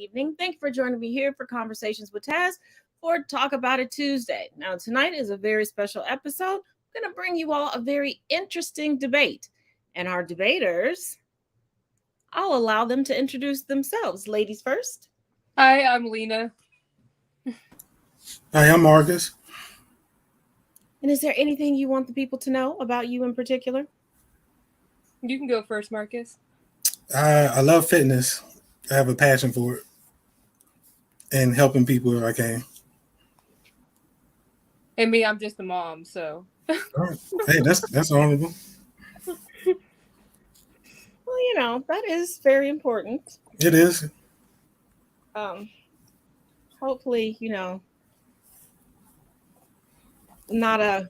evening. Thank you for joining me here for Conversations with Taz for Talk About It Tuesday. Now, tonight is a very special episode. I'm going to bring you all a very interesting debate. And our debaters, I'll allow them to introduce themselves. Ladies first. Hi, I'm Lena. Hi, I'm Marcus. And is there anything you want the people to know about you in particular? You can go first, Marcus. I love fitness. I have a passion for it and helping people if I can. And me, I'm just a mom, so. All right. Hey, that's honorable. Well, that is very important. It is. Hopefully, not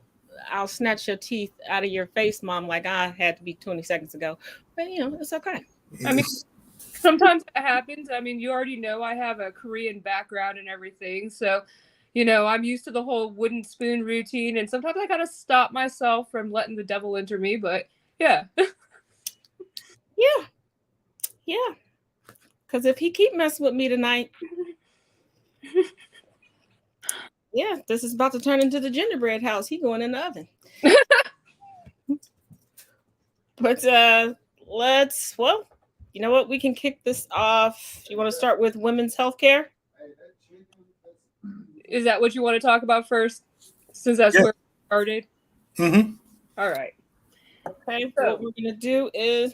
I'll snatch your teeth out of your face, mom, like I had to be 20 seconds ago. But, it's okay. I mean, sometimes it happens. I mean, you already know I have a Korean background and everything. So, I'm used to the whole wooden spoon routine. And sometimes I got to stop myself from letting the devil enter me. But, yeah. Yeah. Because if he keep messing with me tonight, yeah, this is about to turn into the gingerbread house. He going in the oven. But you know what? We can kick this off. You want to start with women's healthcare? Is that what you want to talk about first? Since that's where it started? Mm-hmm. All right. Okay, so what we're going to do is,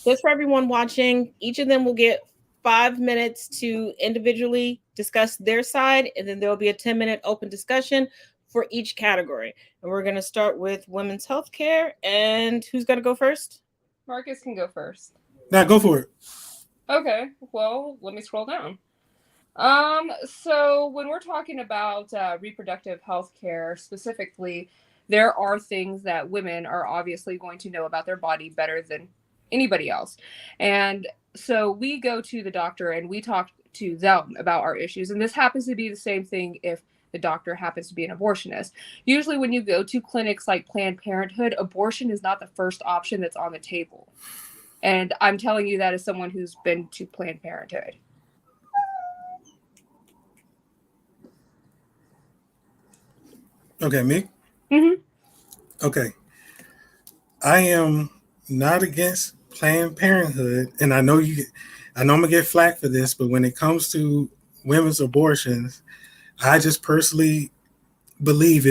just for everyone watching, each of them will get 5 minutes to individually discuss their side, and then there'll be a 10-minute open discussion for each category. And we're going to start with women's healthcare. And who's going to go first? Marcus can go first. Now go for it. Okay, well, let me scroll down. So when we're talking about reproductive health care specifically, there are things that women are obviously going to know about their body better than anybody else. And so we go to the doctor and we talk to them about our issues. And this happens to be the same thing if the doctor happens to be an abortionist. Usually when you go to clinics like Planned Parenthood, abortion is not the first option that's on the table. And I'm telling you that as someone who's been to Planned Parenthood. Okay, me? Mm-hmm. Okay. I am not against Planned Parenthood, and I know I'm gonna get flack for this, but when it comes to women's abortions, I just personally believe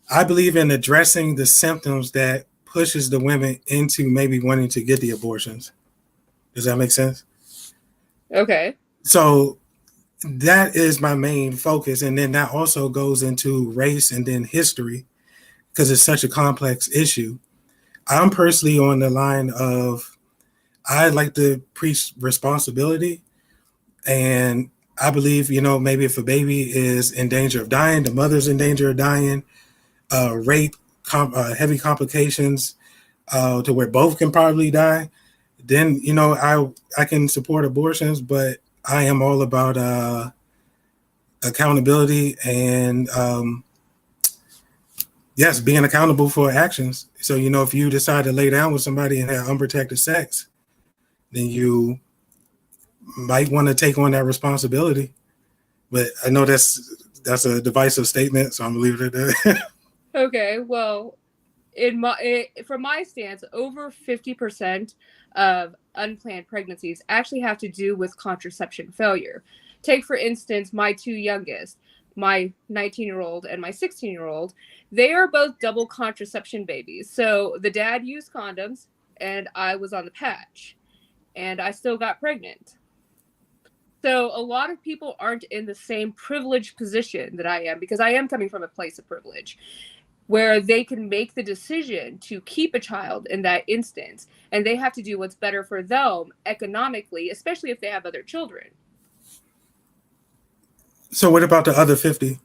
I believe in addressing the symptoms that pushes the women into maybe wanting to get the abortions. Does that make sense? Okay. So that is my main focus. And then that also goes into race and then history because it's such a complex issue. I'm personally on the line of I like to preach responsibility. And I believe, maybe if a baby is in danger of dying, the mother's in danger of dying, rape, heavy complications to where both can probably die, then, I can support abortions, but I am all about accountability and, yes, being accountable for actions. So, if you decide to lay down with somebody and have unprotected sex, then you might want to take on that responsibility. But I know that's a divisive statement, so I'm gonna leave it at that. Okay, well, from my stance, over 50% of unplanned pregnancies actually have to do with contraception failure. Take, for instance, my two youngest, my 19-year-old and my 16-year-old. They are both double contraception babies. So the dad used condoms, and I was on the patch, and I still got pregnant. So a lot of people aren't in the same privileged position that I am, because I am coming from a place of privilege where they can make the decision to keep a child in that instance, and they have to do what's better for them economically, especially if they have other children. So what about the other 50?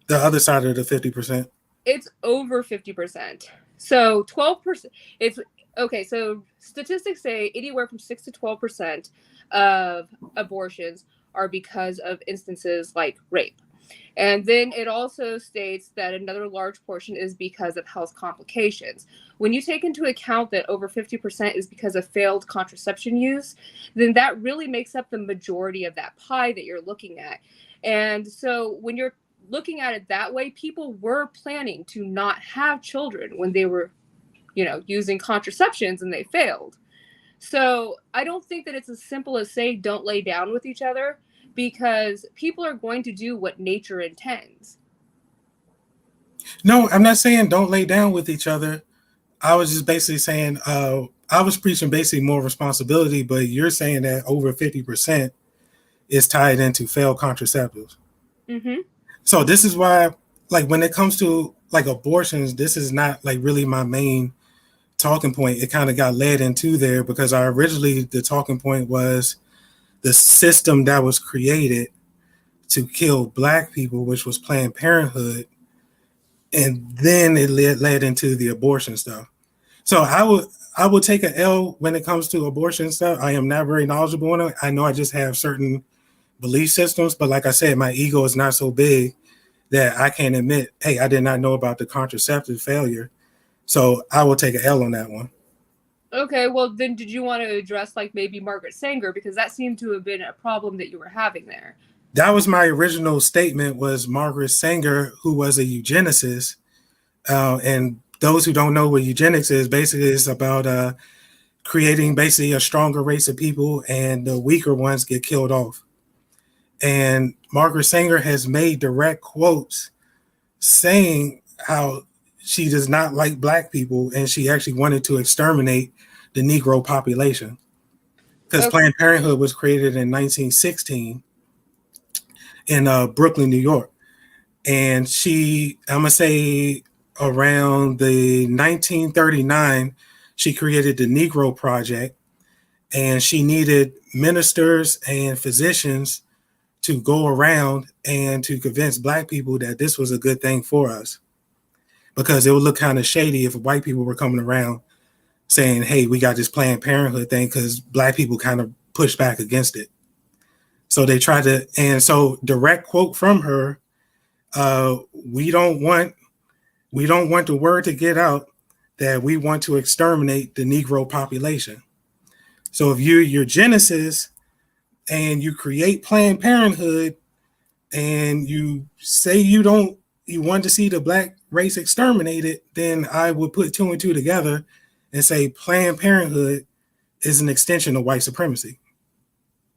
The other side of the 50%? It's over 50%. So 12%. It's okay. So statistics say anywhere from 6 to 12% of abortions are because of instances like rape. And then it also states that another large portion is because of health complications. When you take into account that over 50% is because of failed contraception use, then that really makes up the majority of that pie that you're looking at. And so when you're looking at it that way, people were planning to not have children when they were, using contraceptions and they failed. So I don't think that it's as simple as say, don't lay down with each other, because people are going to do what nature intends. No, I'm not saying don't lay down with each other. I was just basically saying I was preaching basically more responsibility, but you're saying that over 50% is tied into failed contraceptives. Mm-hmm. So this is why, like, when it comes to like abortions, this is not like really my main talking point. It kind of got led into there because the talking point was the system that was created to kill Black people, which was Planned Parenthood, and then it led into the abortion stuff. So I would take an L when it comes to abortion stuff. I am not very knowledgeable on it. I know I just have certain belief systems, but like I said, my ego is not so big that I can't admit, hey, I did not know about the contraceptive failure. So I will take an L on that one. Okay, well then did you want to address like maybe Margaret Sanger, because that seemed to have been a problem that you were having there? That was my original statement, was Margaret Sanger, who was a eugenicist. And those who don't know what eugenics is, basically it's about creating basically a stronger race of people, and the weaker ones get killed off. And Margaret Sanger has made direct quotes saying how she does not like Black people, and she actually wanted to exterminate the Negro population. Because Planned Parenthood was created in 1916 in Brooklyn, New York. And I'm going to say around the 1939, she created the Negro Project, and she needed ministers and physicians to go around and to convince Black people that this was a good thing for us, because it would look kind of shady if white people were coming around saying, hey, we got this Planned Parenthood thing, because Black people kind of pushed back against it. So they tried to, and so direct quote from her, we don't want the word to get out that we want to exterminate the Negro population. So if you're eugenicist and you create Planned Parenthood and you say you want to see the Black race exterminated, then I would put two and two together and say Planned Parenthood is an extension of white supremacy.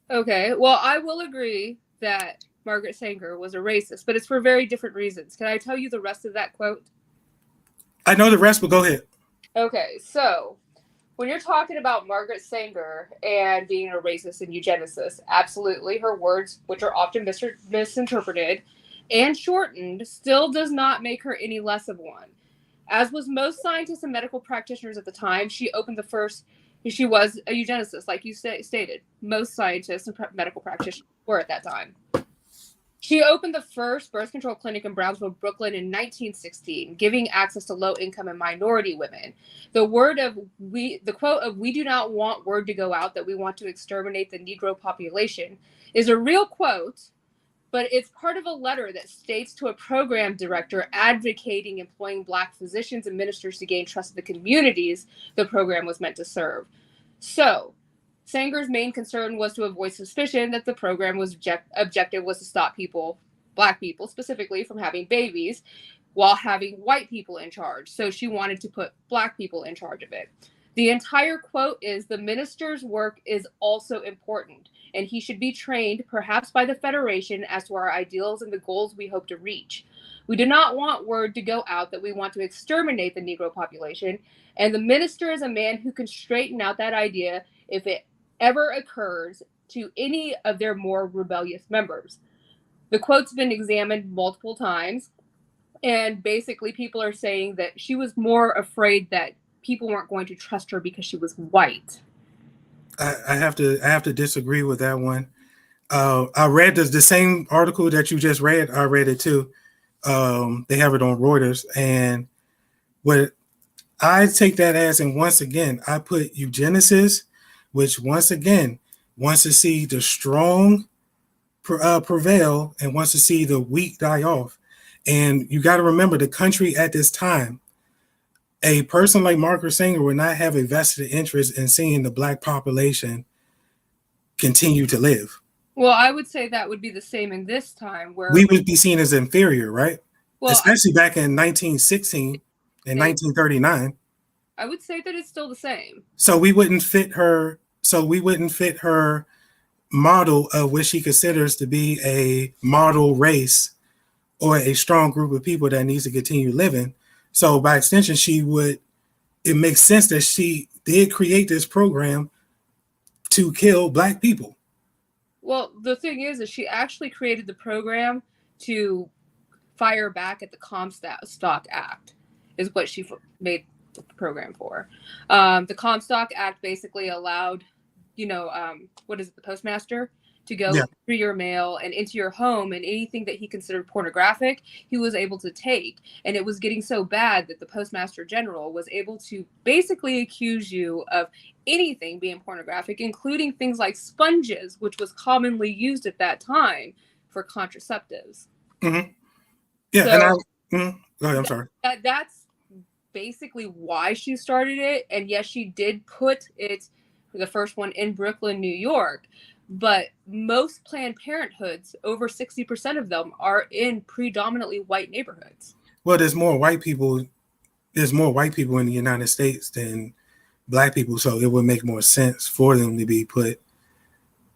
Okay, well, I will agree that Margaret Sanger was a racist, but it's for very different reasons. Can I tell you the rest of that quote? I know the rest, but go ahead. Okay, so when you're talking about Margaret Sanger and being a racist and eugenicist, absolutely, her words, which are often misinterpreted and shortened, still does not make her any less of one. As was most scientists and medical practitioners at the time, she was a eugenicist, like you stated. Most scientists and medical practitioners were at that time. She opened the first birth control clinic in Brownsville, Brooklyn in 1916, giving access to low-income and minority women. The quote of "we do not want word to go out that we want to exterminate the Negro population" is a real quote, but it's part of a letter that states to a program director advocating employing Black physicians and ministers to gain trust in the communities the program was meant to serve. So, Sanger's main concern was to avoid suspicion that the program objective was to stop Black people specifically, from having babies while having white people in charge. So she wanted to put Black people in charge of it. The entire quote is, "The minister's work is also important, and he should be trained, perhaps by the Federation, as to our ideals and the goals we hope to reach. We do not want word to go out that we want to exterminate the Negro population, and the minister is a man who can straighten out that idea if it ever occurs to any of their more rebellious members." The quote's been examined multiple times, and basically people are saying that she was more afraid that people weren't going to trust her because she was white. I have to disagree with that one. I read the same article that you just read. I read it too. They have it on Reuters, and what I take that as, and once again, I put eugenicist, which once again wants to see the strong prevail and wants to see the weak die off. And you got to remember the country at this time, a person like Margaret Sanger would not have a vested interest in seeing the Black population continue to live. Well, I would say that would be the same in this time where we would be seen as inferior, right? Well, especially back in 1916 and 1939. I would say that it's still the same. So we wouldn't fit her. So we wouldn't fit her model of what she considers to be a model race or a strong group of people that needs to continue living. So by extension, it makes sense that she did create this program to kill Black people. Well, the thing is she actually created the program to fire back at the Comstock Act, is what she made the program for. The Comstock Act basically allowed, the postmaster to go through your mail and into your home, and anything that he considered pornographic, he was able to take. And it was getting so bad that the Postmaster General was able to basically accuse you of anything being pornographic, including things like sponges, which was commonly used at that time for contraceptives. Mm-hmm. Yeah, so, go ahead, I'm sorry. That's basically why she started it. And yes, she did put it, the first one, in Brooklyn, New York. But most Planned Parenthoods, over 60% of them, are in predominantly white neighborhoods. Well, there's more white people in the United States than Black people, so it would make more sense for them to be put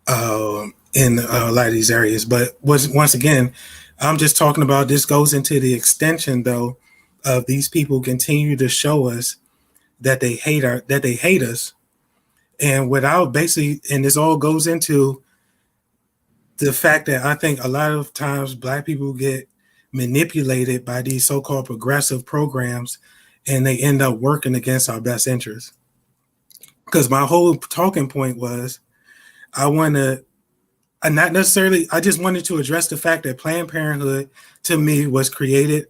in a lot of these areas. But once again, I'm just talking about, this goes into the extension, though, of these people continue to show us that they hate us. And and this all goes into the fact that I think a lot of times Black people get manipulated by these so-called progressive programs, and they end up working against our best interests. Because my whole talking point was, I just wanted to address the fact that Planned Parenthood, to me, was created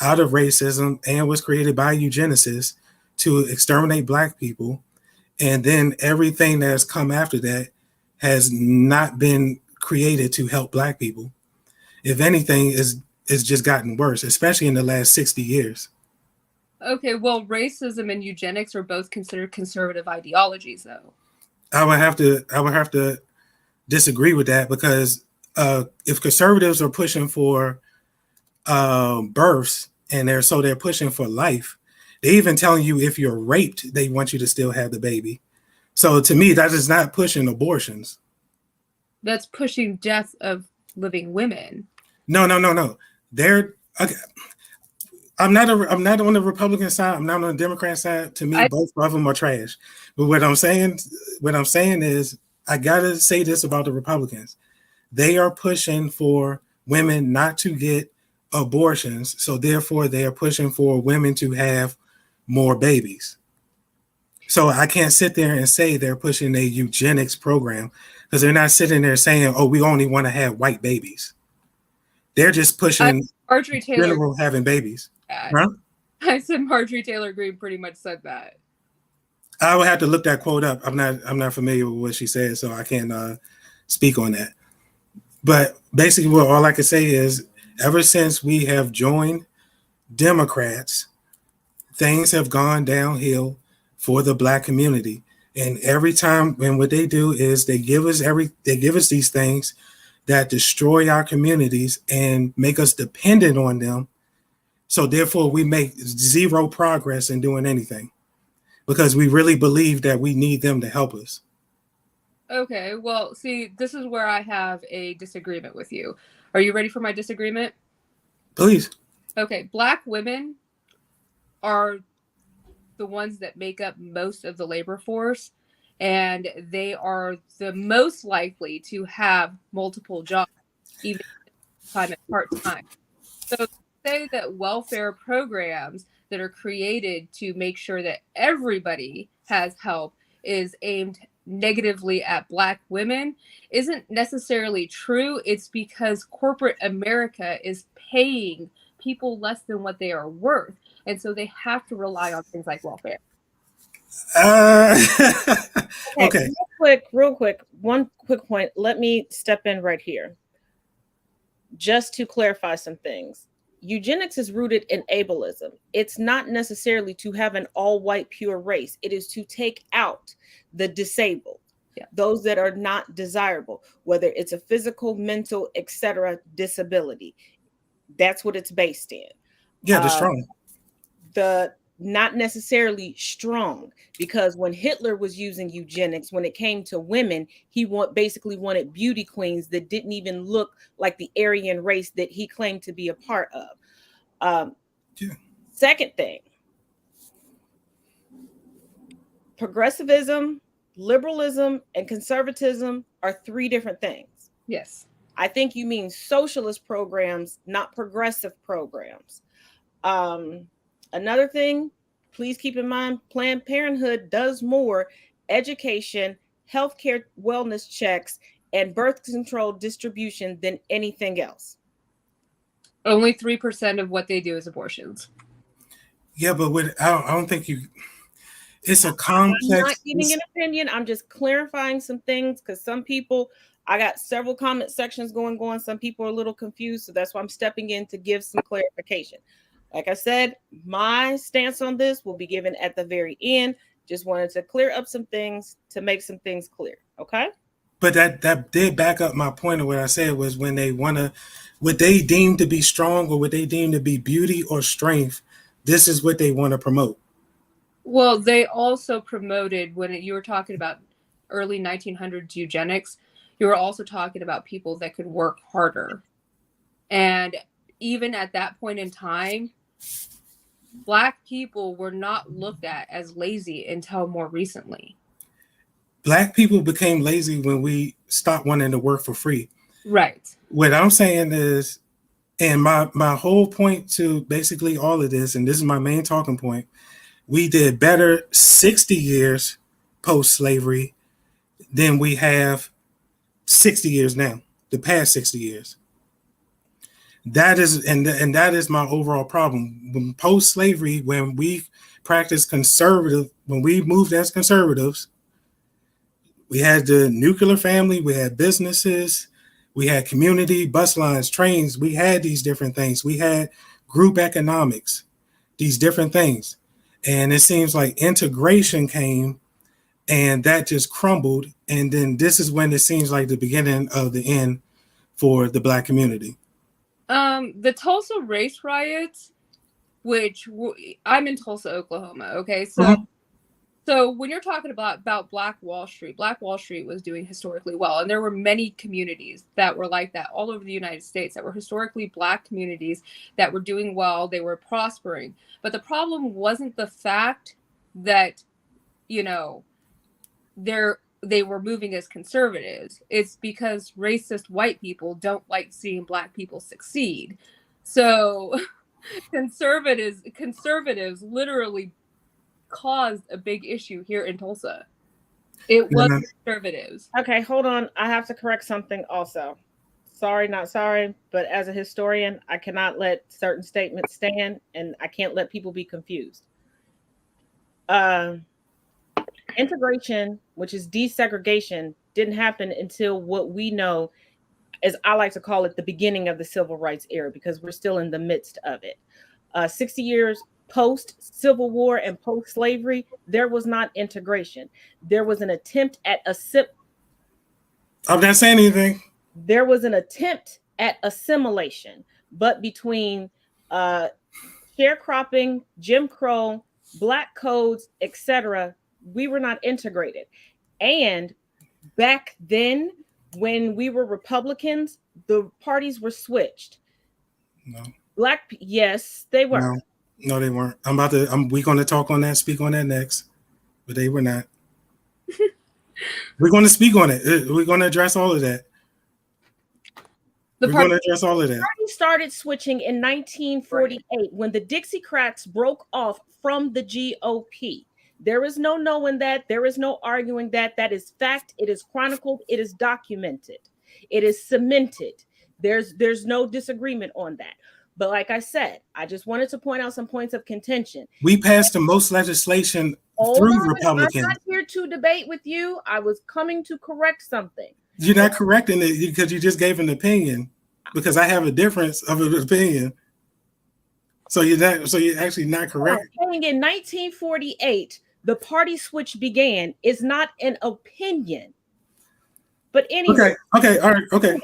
out of racism and was created by eugenicists to exterminate Black people. And then everything that has come after that has not been created to help Black people. If anything, it's just gotten worse, especially in the last 60 years. Okay, well, racism and eugenics are both considered conservative ideologies, though. I would have to disagree with that, because if conservatives are pushing for births and they're pushing for life, they're even telling you if you're raped, they want you to still have the baby. So to me, that is not pushing abortions. That's pushing death of living women. No. They're okay. I'm not on the Republican side. I'm not on the Democrat side. To me, both of them are trash. But what I'm saying is, I gotta say this about the Republicans. They are pushing for women not to get abortions, so therefore they are pushing for women to have more babies. So I can't sit there and say they're pushing a eugenics program, because they're not sitting there saying, "Oh, we only want to have white babies." They're just pushing Marjorie Taylor general having babies. Huh? I said Marjorie Taylor Greene pretty much said that. I would have to look that quote up. I'm not familiar with what she said, so I can't speak on that. But basically, all I can say is, ever since we have joined Democrats, things have gone downhill for the Black community. And every time, and what they do is they give us these things that destroy our communities and make us dependent on them. So therefore, we make zero progress in doing anything, because we really believe that we need them to help us. Okay, well, see, this is where I have a disagreement with you. Are you ready for my disagreement? Please. Okay, Black women are the ones that make up most of the labor force, and they are the most likely to have multiple jobs, even part-time. So say that welfare programs that are created to make sure that everybody has help is aimed negatively at Black women isn't necessarily true. It's because corporate America is paying people less than what they are worth, and so they have to rely on things like welfare. Okay. Real quick, one quick point. Let me step in right here. just to clarify some things, eugenics is rooted in ableism. It's not necessarily to have an all-white pure race. It is to take out the disabled, those that are not desirable, whether it's a physical, mental, etc. disability. That's what it's based in. Yeah, the strong. The not necessarily strong, because when Hitler was using eugenics, when it came to women, he basically wanted beauty queens that didn't even look like the Aryan race that he claimed to be a part of. Second thing, progressivism, liberalism, and conservatism are three different things. Yes. I think you mean socialist programs, not progressive programs. Another thing, please keep in mind, Planned Parenthood does more education, healthcare, wellness checks, and birth control distribution than anything else. Only 3% of what they do is abortions. Yeah, but I don't think it's a complex. I'm not giving an opinion. I'm just clarifying some things, because some people, I got several comment sections going. Some people are a little confused. So that's why I'm stepping in to give some clarification. Like I said, my stance on this will be given at the very end. Just wanted to clear up some things to make some things clear. Okay. But that did back up my point of what I said was when they what they deem to be strong or what they deem to be beauty or strength, this is what they want to promote. Well, they also promoted, when you were talking about early 1900s eugenics, you were also talking about people that could work harder. And even at that point in time, Black people were not looked at as lazy until more recently. Black people became lazy when we stopped wanting to work for free. Right. What I'm saying is, and my whole point to basically all of this, and this is my main talking point, we did better 60 years post-slavery than we have 60 years now, the past 60 years. That is, and that is my overall problem. When post-slavery, when we practiced conservative, when we moved as conservatives, we had the nuclear family, we had businesses, we had community, bus lines, trains, we had these different things. We had group economics, these different things. And it seems like integration came and that just crumbled. And then this is when it seems like the beginning of the end for the Black community. The Tulsa race riots, which I'm in Tulsa, Oklahoma. Okay. So, So when you're talking about Black Wall Street was doing historically well. And there were many communities that were like that all over the United States that were historically Black communities that were doing well. They were prospering. But the problem wasn't the fact that, they were moving as conservatives. It's because racist white people don't like seeing Black people succeed. So conservatives literally caused a big issue here in Tulsa. It was conservatives. Okay, hold on. I have to correct something also. Sorry, not sorry, but as a historian, I cannot let certain statements stand, and I can't let people be confused. Integration, which is desegregation, didn't happen until what we know, as I like to call it, the beginning of the civil rights era, because we're still in the midst of it. 60 years post-Civil War and post-slavery, there was not integration. There was an attempt at I'm not saying anything. There was an attempt at assimilation, but between sharecropping, Jim Crow, Black codes, etc., we were not integrated. And back then, when we were Republicans, the parties were switched. No. Yes, they were. No, they weren't. We're going to talk on that, speak on that next, but they were not. We're going to speak on it. We're going to address all of that. We're going to address all of that. The party started switching in 1948 when the Dixiecrats broke off from the GOP. There is no knowing that. There is no arguing that. That is fact. It is chronicled. It is documented. It is cemented. There's no disagreement on that. But like I said, I just wanted to point out some points of contention. We passed the most legislation through Republicans. I'm not here to debate with you. I was coming to correct something. You're not correcting it because you just gave an opinion. because I have a difference of an opinion. So you're actually not correct. Saying in 1948, the party switch began is not an opinion. But anyway, Okay, all right, okay.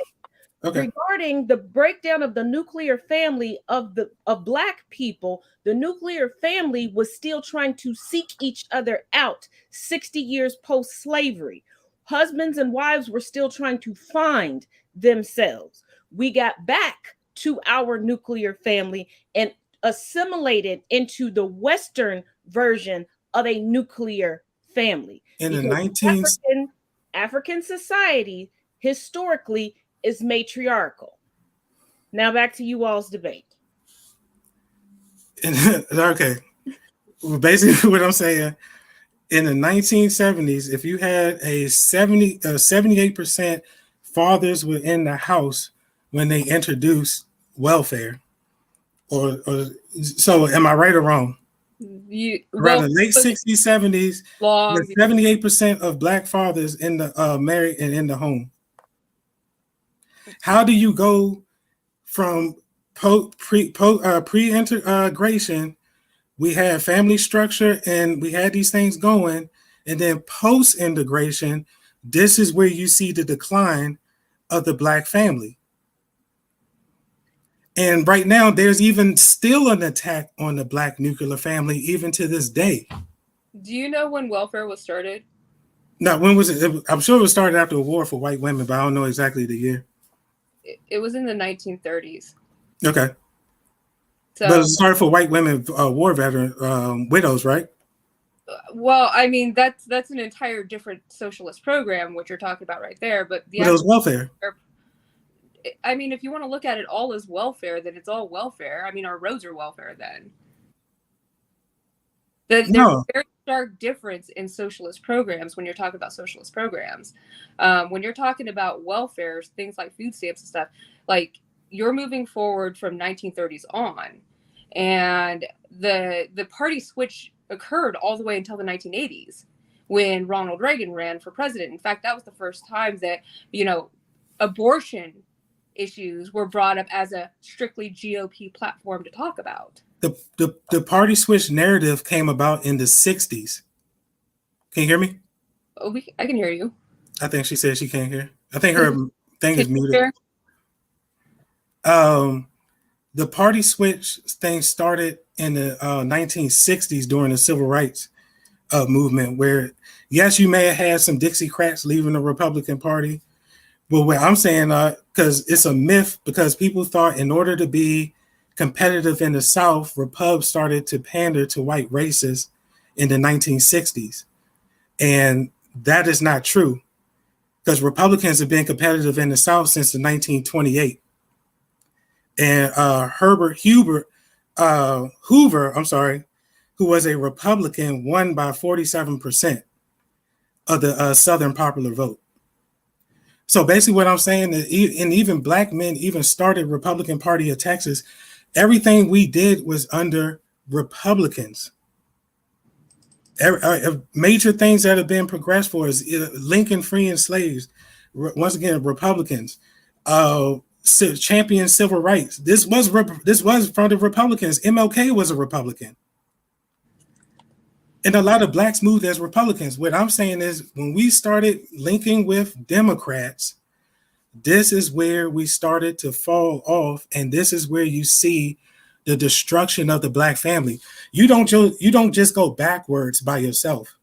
Regarding the breakdown of the nuclear family of Black people, the nuclear family was still trying to seek each other out 60 years post-slavery. Husbands and wives were still trying to find themselves. We got back to our nuclear family and assimilated into the Western version of a nuclear family. In the African society historically is matriarchal. Now back to you all's debate. Okay. Well, basically what I'm saying, in the 1970s, if you had a 78% fathers were in the house when they introduced welfare, or so am I right or wrong? Around the late 60s, 70s, 78% of Black fathers in the married and in the home. How do you go from pre-integration? We had family structure and we had these things going, and then post-integration, this is where you see the decline of the Black family. And right now, there's even still an attack on the Black nuclear family, even to this day. Do you know when welfare was started? No, when was it? I'm sure it was started after a war for white women, but I don't know exactly the year. It was in the 1930s. Okay. So, but it started for white women, war veteran widows, right? Well, I mean, that's an entire different socialist program, what you're talking about right there. But it was welfare. I mean, if you want to look at it all as welfare, then it's all welfare. I mean, our roads are welfare then. There's a very stark difference in socialist programs when you're talking about socialist programs. When you're talking about welfare, things like food stamps and stuff, like you're moving forward from 1930s on. And the party switch occurred all the way until the 1980s when Ronald Reagan ran for president. In fact, that was the first time that, abortion issues were brought up as a strictly GOP platform to talk about. The party switch narrative came about in the 60s. Can you hear me? Oh, I can hear you. I think she said she can't hear. I think her thing is muted. Hear? The party switch thing started in the 1960s during the civil rights movement, where, yes, you may have had some Dixiecrats leaving the Republican Party. But what I'm saying, because it's a myth, because people thought in order to be competitive in the South, Repub started to pander to white racists in the 1960s. And that is not true, because Republicans have been competitive in the South since the 1928. And Hoover, who was a Republican, won by 47% of the Southern popular vote. So basically what I'm saying is, and even Black men even started Republican Party of Texas, everything we did was under Republicans. Major things that have been progressed for is Lincoln freeing slaves, once again, Republicans, champion civil rights. This was from the Republicans. MLK was a Republican. And a lot of Blacks moved as Republicans. What I'm saying is, when we started linking with Democrats, this is where we started to fall off. And this is where you see the destruction of the Black family. You don't just go backwards by yourself.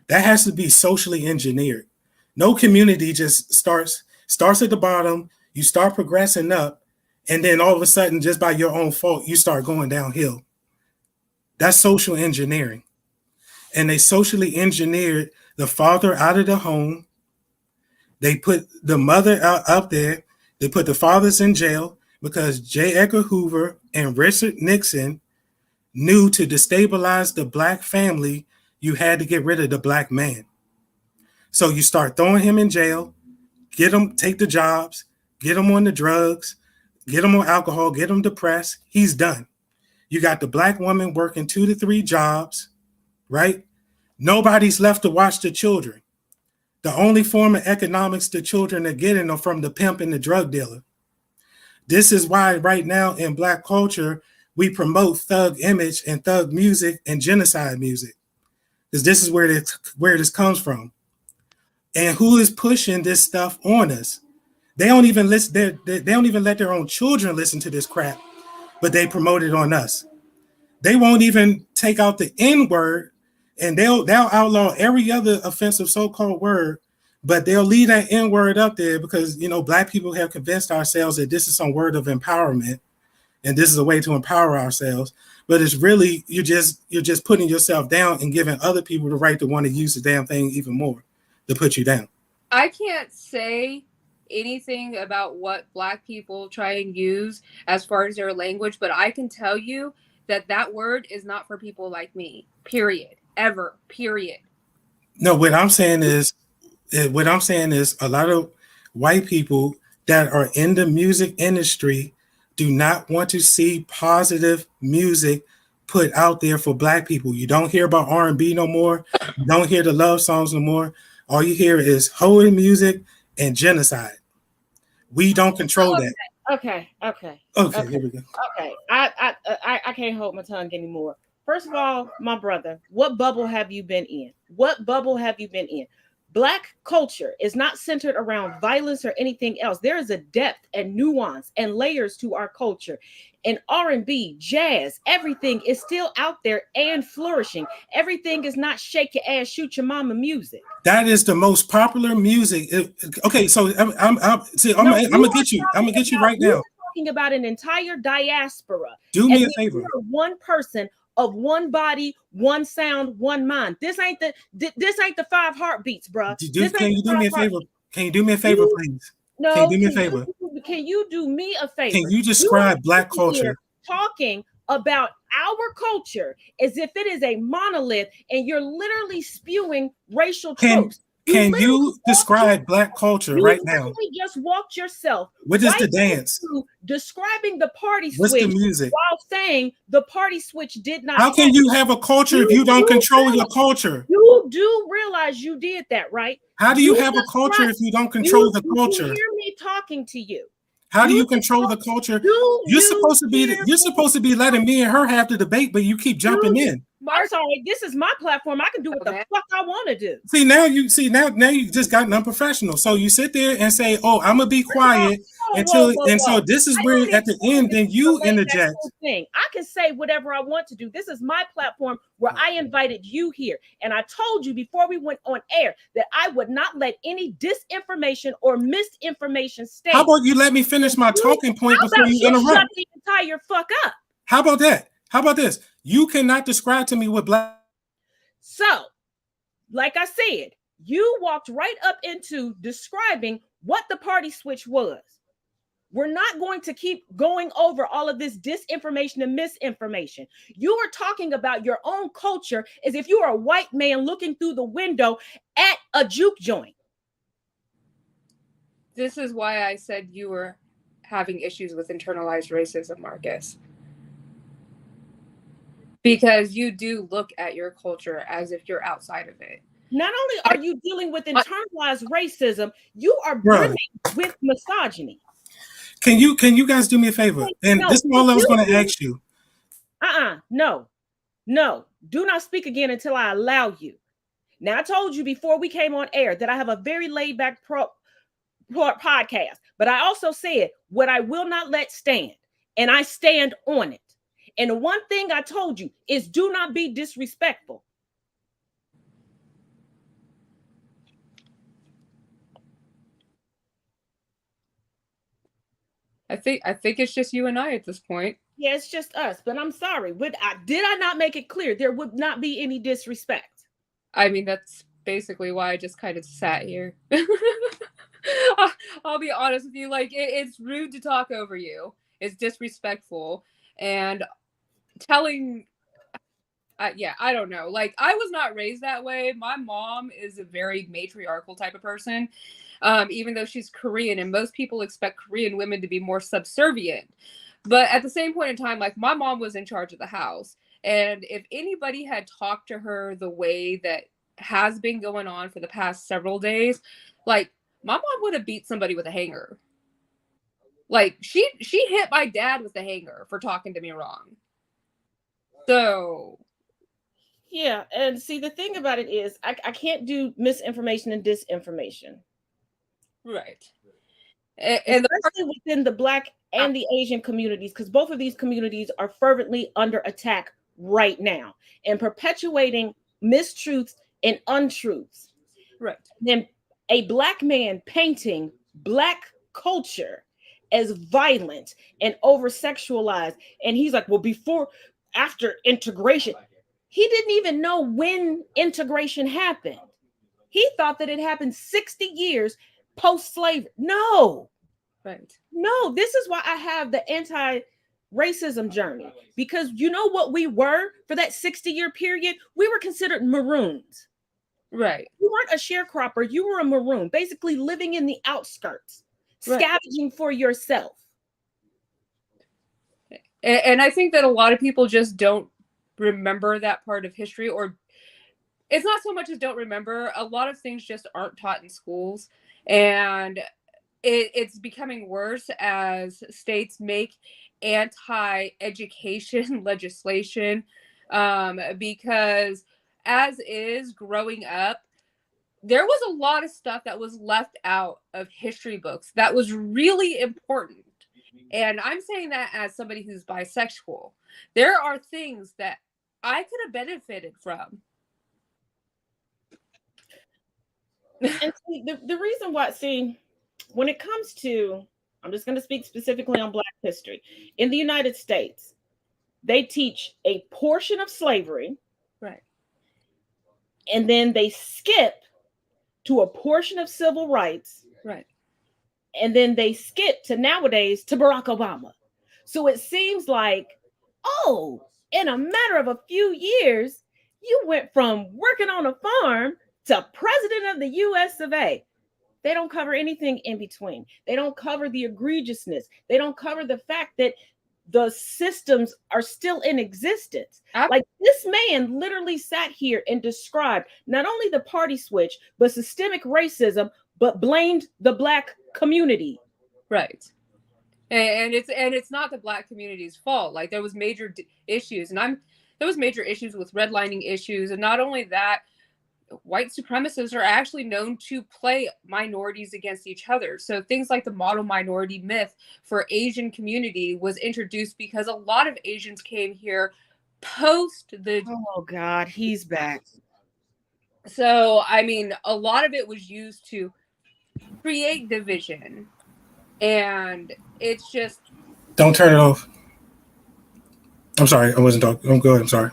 That has to be socially engineered. No community just starts at the bottom, you start progressing up, and then all of a sudden, just by your own fault, you start going downhill. That's social engineering. And they socially engineered the father out of the home. They put the mother out there. They put the fathers in jail because J. Edgar Hoover and Richard Nixon knew to destabilize the Black family, you had to get rid of the Black man. So you start throwing him in jail, get him, take the jobs, get him on the drugs, get him on alcohol, get him depressed. He's done. You got the Black woman working 2 to 3 jobs, right? Nobody's left to watch the children. The only form of economics the children are getting are from the pimp and the drug dealer. This is why right now in Black culture, we promote thug image and thug music and genocide music. Because this is where this comes from. And who is pushing this stuff on us? They don't even listen. They don't even let their own children listen to this crap, but they promote it on us. They won't even take out the N word, and they'll outlaw every other offensive so-called word, but they'll leave that N word up there because Black people have convinced ourselves that this is some word of empowerment, and this is a way to empower ourselves. But it's really you're just putting yourself down and giving other people the right to want to use the damn thing even more to put you down. I can't say anything about what Black people try and use as far as their language, but I can tell you that word is not for people like me, period, ever, period. No, what I'm saying is a lot of white people that are in the music industry do not want to see positive music put out there for Black people. You don't hear about R&B no more. You don't hear the love songs no more. All you hear is hoeing music and genocide. We don't control that. Okay. Here we go. Okay. I can't hold my tongue anymore. First of all, my brother, what bubble have you been in? What bubble have you been in? Black culture is not centered around violence or anything else. There is a depth and nuance and layers to our culture. And R&B, jazz, everything is still out there and flourishing. Everything is not shake your ass, shoot your mama music. That is the most popular music. Okay, so I'm gonna get you. I'm gonna get you right now. Talking about an entire diaspora. Do me a favor. One person of one body, one sound, one mind. This ain't the 5 heartbeats, bro. Can you do me a favor? Can you do me a favor, please? No. Can you do me a favor? Can you do me a favor? Can you describe Black culture? Talking about our culture as if it is a monolith, and you're literally spewing racial tropes. Can you describe Black culture right now? You just walked yourself. What is the dance? Describing the party switch. What's the music? While saying the party switch did not. How can you have a culture if you don't control your culture? You do realize you did that, right? How do you have a culture if you don't control the culture? You hear me talking to you. How do you control the culture? You're supposed to be letting me and her have the debate, but you keep jumping in. I'm sorry, this is my platform. I can do what the fuck I want to do. Now you just got unprofessional. So you sit there and say, "Oh, I'm gonna be quiet until." And so this is where at the end, then you interject. I can say whatever I want to do. This is my platform where I invited you here, and I told you before we went on air that I would not let any disinformation or misinformation stay. How about you let me finish my talking point before you interrupt? Shut the entire fuck up. How about that? How about this? You cannot describe to me what Black. So, like I said, you walked right up into describing what the party switch was. We're not going to keep going over all of this disinformation and misinformation. You are talking about your own culture as if you are a white man looking through the window at a juke joint. This is why I said you were having issues with internalized racism, Marcus. Because you do look at your culture as if you're outside of it. Not only are you dealing with internalized racism, you are brimming with misogyny. Can you guys do me a favor? And this is all I was going to ask you. No. Do not speak again until I allow you. Now, I told you before we came on air that I have a very laid back podcast, but I also said what I will not let stand, and I stand on it. And the one thing I told you is do not be disrespectful. I think it's just you and I at this point. Yeah, it's just us, but I'm sorry. Did I not make it clear there would not be any disrespect? I mean, that's basically why I just kind of sat here. I'll be honest with you. Like, it's rude to talk over you. It's disrespectful. And telling, I don't know. Like, I was not raised that way. My mom is a very matriarchal type of person, even though she's Korean, and most people expect Korean women to be more subservient. But at the same point in time, like, my mom was in charge of the house. And if anybody had talked to her the way that has been going on for the past several days, like, my mom would have beat somebody with a hanger. Like she hit my dad with the hanger for talking to me wrong. So yeah, and see the thing about it is I can't do misinformation and disinformation. right. And especially within the Black and the Asian communities, because both of these communities are fervently under attack right now and perpetuating mistruths and untruths. Right. Then a Black man painting Black culture as violent and over sexualized. And he's like, well, after integration, he didn't even know when integration happened. He thought that it happened 60 years post-slavery. No. Right. No, this is why I have the anti-racism journey, because you know what we were for that 60-year period? We were considered maroons. Right. You weren't a sharecropper, you were a maroon, basically living in the outskirts, scavenging for yourself. And I think that a lot of people just don't remember that part of history, or it's not so much as don't remember. A lot of things just aren't taught in schools, and it's becoming worse as states make anti-education legislation, because as is growing up, there was a lot of stuff that was left out of history books that was really important. And I'm saying that as somebody who's bisexual. There are things that I could have benefited from. And see, the reason why, when it comes to, I'm just going to speak specifically on Black history. In the United States, they teach a portion of slavery. Right. And then they skip to a portion of civil rights. Right. And then they skip to nowadays to Barack Obama. So it seems like, oh, in a matter of a few years, you went from working on a farm to president of the US of A. They don't cover anything in between. They don't cover the egregiousness. They don't cover the fact that the systems are still in existence. Like this man literally sat here and described not only the party switch, but systemic racism, but blamed the Black community. Right. And it's not the Black community's fault. Like there was major issues, and there was major issues with redlining issues, and not only that, white supremacists are actually known to play minorities against each other. So things like the model minority myth for Asian community was introduced because a lot of Asians came here post the... Oh God, he's back. So, I mean, a lot of it was used to create division. And it's just... Don't turn it off. I'm sorry, I wasn't talking. I'm good, I'm sorry.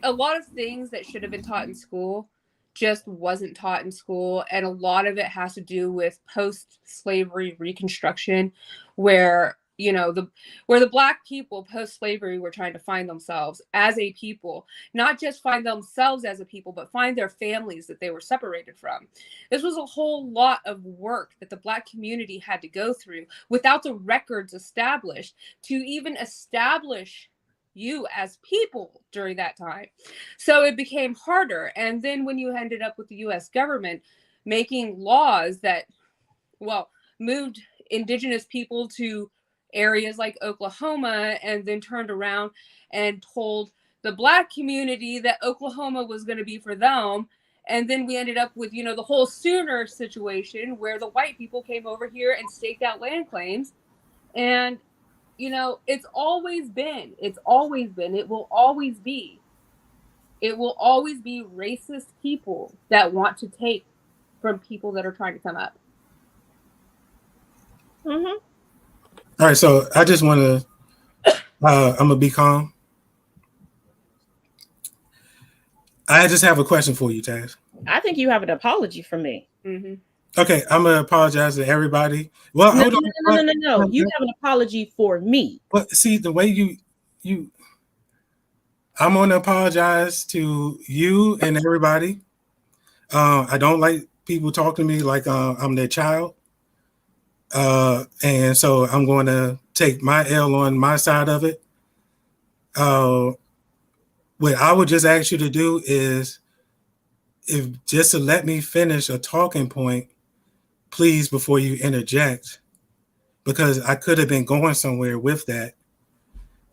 A lot of things that should have been taught in school just wasn't taught in school, and a lot of it has to do with post-slavery Reconstruction, where where the Black people post-slavery were trying to find themselves as a people, not just find themselves as a people, but find their families that they were separated from. This was a whole lot of work that the Black community had to go through without the records established to even establish you as people during that time. So it became harder. And then when you ended up with the US government making laws that, moved indigenous people to areas like Oklahoma, and then turned around and told the Black community that Oklahoma was going to be for them. And then we ended up with, the whole Sooner situation where the white people came over here and staked out land claims. And it's always been, it will always be racist people that want to take from people that are trying to come up. Mm-hmm. All right, so I just want to, I'm going to be calm. I just have a question for you, Taz. I think you have an apology for me. Mm-hmm. Okay, I'm going to apologize to everybody. Well, no, hold on. No. You have an apology for me. But see, the way you I'm going to apologize to you and everybody. I don't like people talking to me like I'm their child. And so I'm going to take my L on my side of it. What I would just ask you to do is, if just to let me finish a talking point, please, before you interject. because I could have been going somewhere with that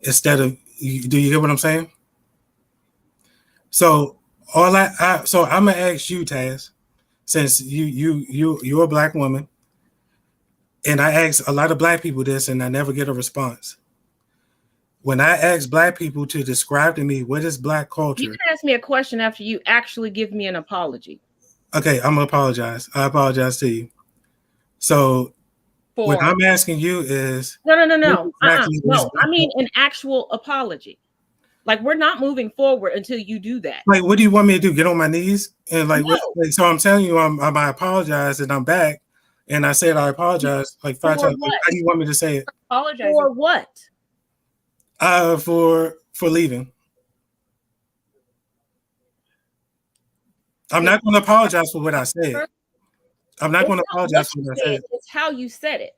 instead of. Do you get what I'm saying? So so I'm gonna ask you, Taz, since you're a black woman, and I ask a lot of black people this, and I never get a response. When I ask black people to describe to me what is black culture, you can ask me a question after you actually give me an apology. Okay, I'm gonna apologize. I apologize to you. So what I'm asking you is no. Exactly no, I mean an actual apology. Like, we're not moving forward until you do that. Like, what do you want me to do? Get on my knees and like, no. So I'm telling you, I apologize and I'm back, and I said I apologize like 5 times. Like, how do you want me to say it? Apologize for what? For leaving. I'm not going to apologize for what I said. I'm not going to apologize for what I said. It's how you said it.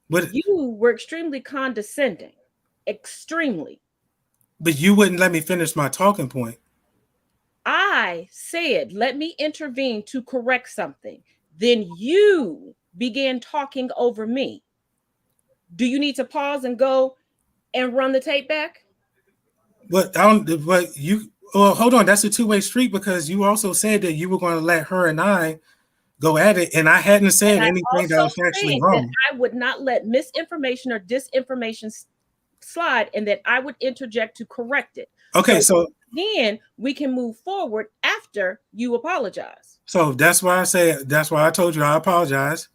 You were extremely condescending. Extremely. But you wouldn't let me finish my talking point. I said, let me intervene to correct something. Then you began talking over me. Do you need to pause and go and run the tape back? But you hold on, that's a two-way street, because you also said that you were going to let her and I go at it, and I hadn't said anything that was actually wrong. I would not let misinformation or disinformation slide, and that I would interject to correct it. Okay, so then we can move forward after you apologize. So that's why I told you I apologize.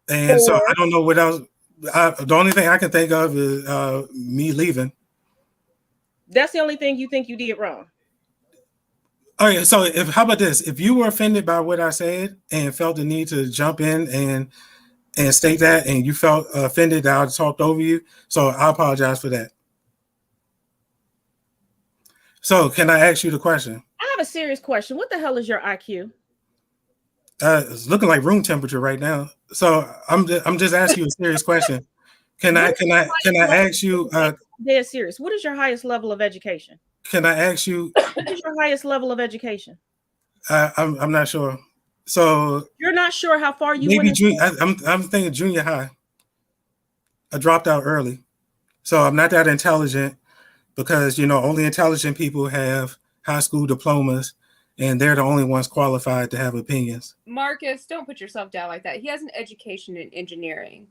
And so I don't know what else. The only thing I can think of is me leaving. That's the only thing you think you did wrong. All right, so how about this? If you were offended by what I said and felt the need to jump in and state that, and you felt offended that I talked over you, so I apologize for that. So can I ask you the question? I have a serious question. What the hell is your IQ? It's looking like room temperature right now. So I'm just asking you a serious question. Can I ask you? Dead serious. What is your highest level of education? Can I ask you? What is your highest level of education? I'm not sure. So you're not sure how far you maybe I'm thinking junior high. I dropped out early, so I'm not that intelligent, because only intelligent people have high school diplomas, and they're the only ones qualified to have opinions. Marcus, don't put yourself down like that. He has an education in engineering.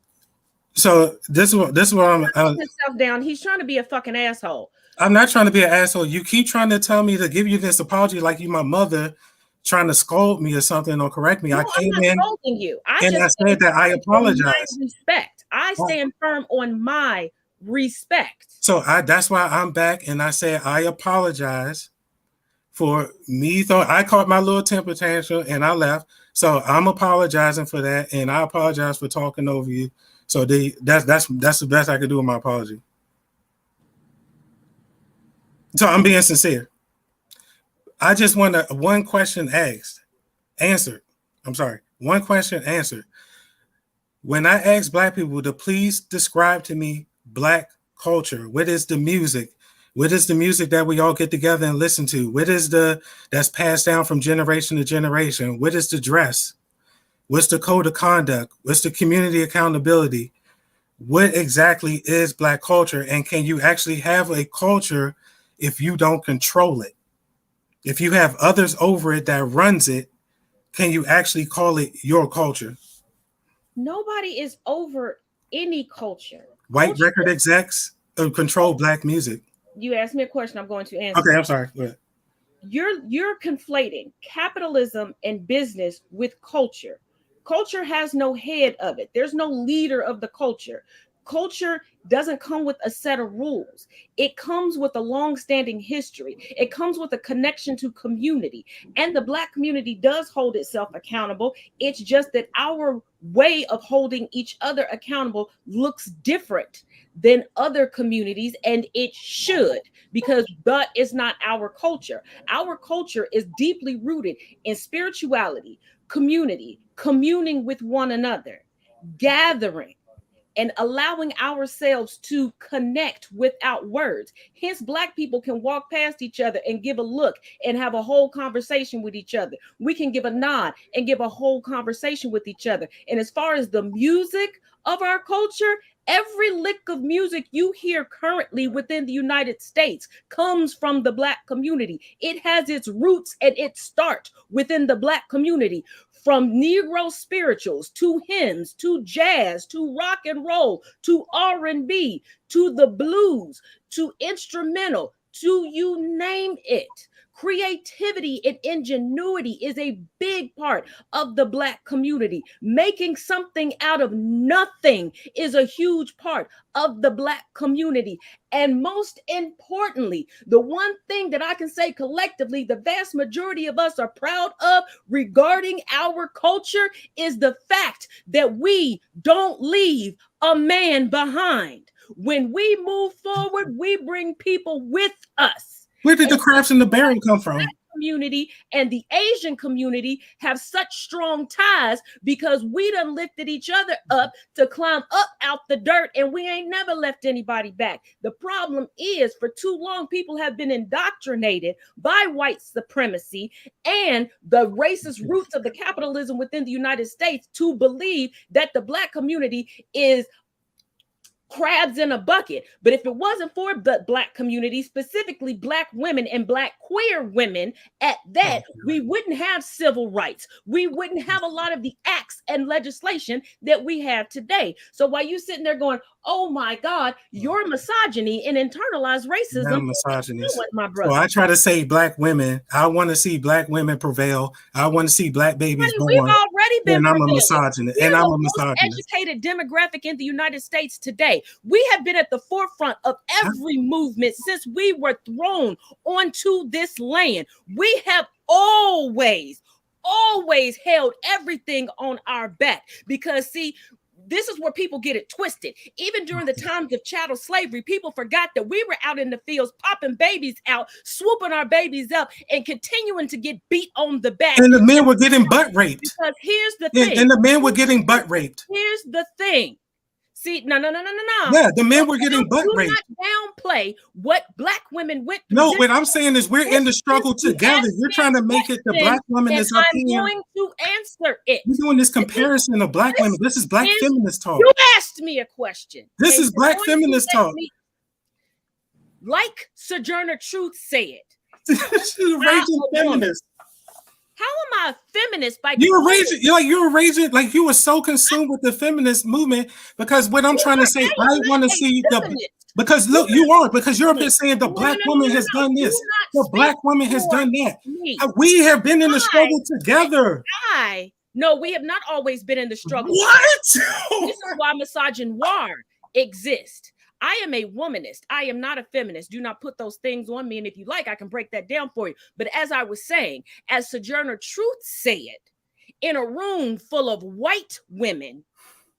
So this is what I'm himself down. He's trying to be a fucking asshole. I'm not trying to be an asshole. You keep trying to tell me to give you this apology like you my mother, trying to scold me or something or correct me. No, I came in scolding you. I said that I apologize. Respect. I stand firm on my respect. So that's why I'm back, and I said I apologize for me. I caught my little temper tantrum and I left. So I'm apologizing for that, and I apologize for talking over you. So that's the best I could do with my apology. So I'm being sincere. I just want one question answered. I'm sorry. One question answered. When I ask Black people to please describe to me Black culture, what is the music? What is the music that we all get together and listen to? What is that's passed down from generation to generation? What is the dress? What's the code of conduct? What's the community accountability? What exactly is Black culture? And can you actually have a culture if you don't control it? If you have others over it that runs it, can you actually call it your culture? Nobody is over any culture. White record execs control Black music. You asked me a question, I'm going to answer. Okay, I'm sorry. Go ahead. You're conflating capitalism and business with culture. Culture has no head of it. There's no leader of the culture. Culture doesn't come with a set of rules. It comes with a long-standing history. It comes with a connection to community. And the Black community does hold itself accountable. It's just that our way of holding each other accountable looks different than other communities, and it should, because that is not our culture. Our culture is deeply rooted in spirituality, community, communing with one another, gathering, and allowing ourselves to connect without words. Hence, Black people can walk past each other and give a look and have a whole conversation with each other. We can give a nod and give a whole conversation with each other. And as far as the music of our culture, every lick of music you hear currently within the United States comes from the Black community. It has its roots and its start within the Black community. From Negro spirituals to hymns to jazz to rock and roll to R&B to the blues to instrumental to you name it. Creativity and ingenuity is a big part of the Black community. Making something out of nothing is a huge part of the Black community. And most importantly, the one thing that I can say collectively, the vast majority of us are proud of regarding our culture is the fact that we don't leave a man behind. When we move forward, we bring people with us. Where did the crabs and the barrel come from? Community and the Asian community have such strong ties because we done lifted each other up to climb up out the dirt, and we ain't never left anybody back. The problem is, for too long, people have been indoctrinated by white supremacy and the racist roots of the capitalism within the United States to believe that the Black community is crabs in a bucket. But if it wasn't for the Black community, specifically Black women and Black queer women at that, we wouldn't have civil rights. We wouldn't have a lot of the acts and legislation that we have today. So while you sitting there going, oh my God, your misogyny and internalized racism, I'm misogynist. My brother. So I try to say Black women. I want to see Black women prevail. I want to see Black babies born. We've already been. And I'm a misogynist. We're and I'm the a most misogynist. educated demographic in the United States today. We have been at the forefront of every movement since we were thrown onto this land. We have always held everything on our back because, see, this is where people get it twisted. Even during the times of chattel slavery, people forgot that we were out in the fields popping babies out, swooping our babies up, and continuing to get beat on the back. And the men were getting butt raped. Because here's the thing. And the men were getting butt raped. Here's the thing. See, no. Yeah, the men were getting butt raped. Do not downplay what Black women went through. No, what I'm saying is we're in the struggle together. You're trying to make it the Black woman is up here. I'm going to answer it. You're doing this comparison of Black women. This is Black feminist talk. You asked me a question. This is Black feminist talk. Like Sojourner Truth said. She's a raging feminist. How am I a feminist? You're a raging, like you were so consumed with the feminist movement because what I'm trying to say, I want to see because look, you are, because you're up here saying the Black woman has done this, the Black woman has done that. We have been in the struggle together. No, we have not always been in the struggle. What? This is why misogynoir exists. I am a womanist. I am not a feminist. Do not put those things on me. And if you like, I can break that down for you. But as I was saying, as Sojourner Truth said, in a room full of white women,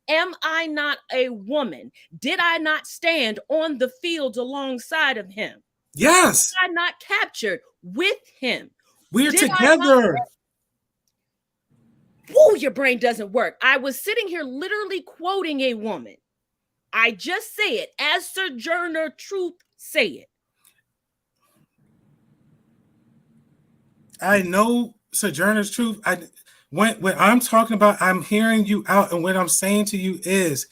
am I not a woman? Did I not stand on the fields alongside of him? Yes. Was I not captured with him? We're together. Oh, your brain doesn't work. I was sitting here literally quoting a woman. I just say it as Sojourner Truth say it. I know Sojourner's Truth. When I'm talking about, I'm hearing you out, and what I'm saying to you is,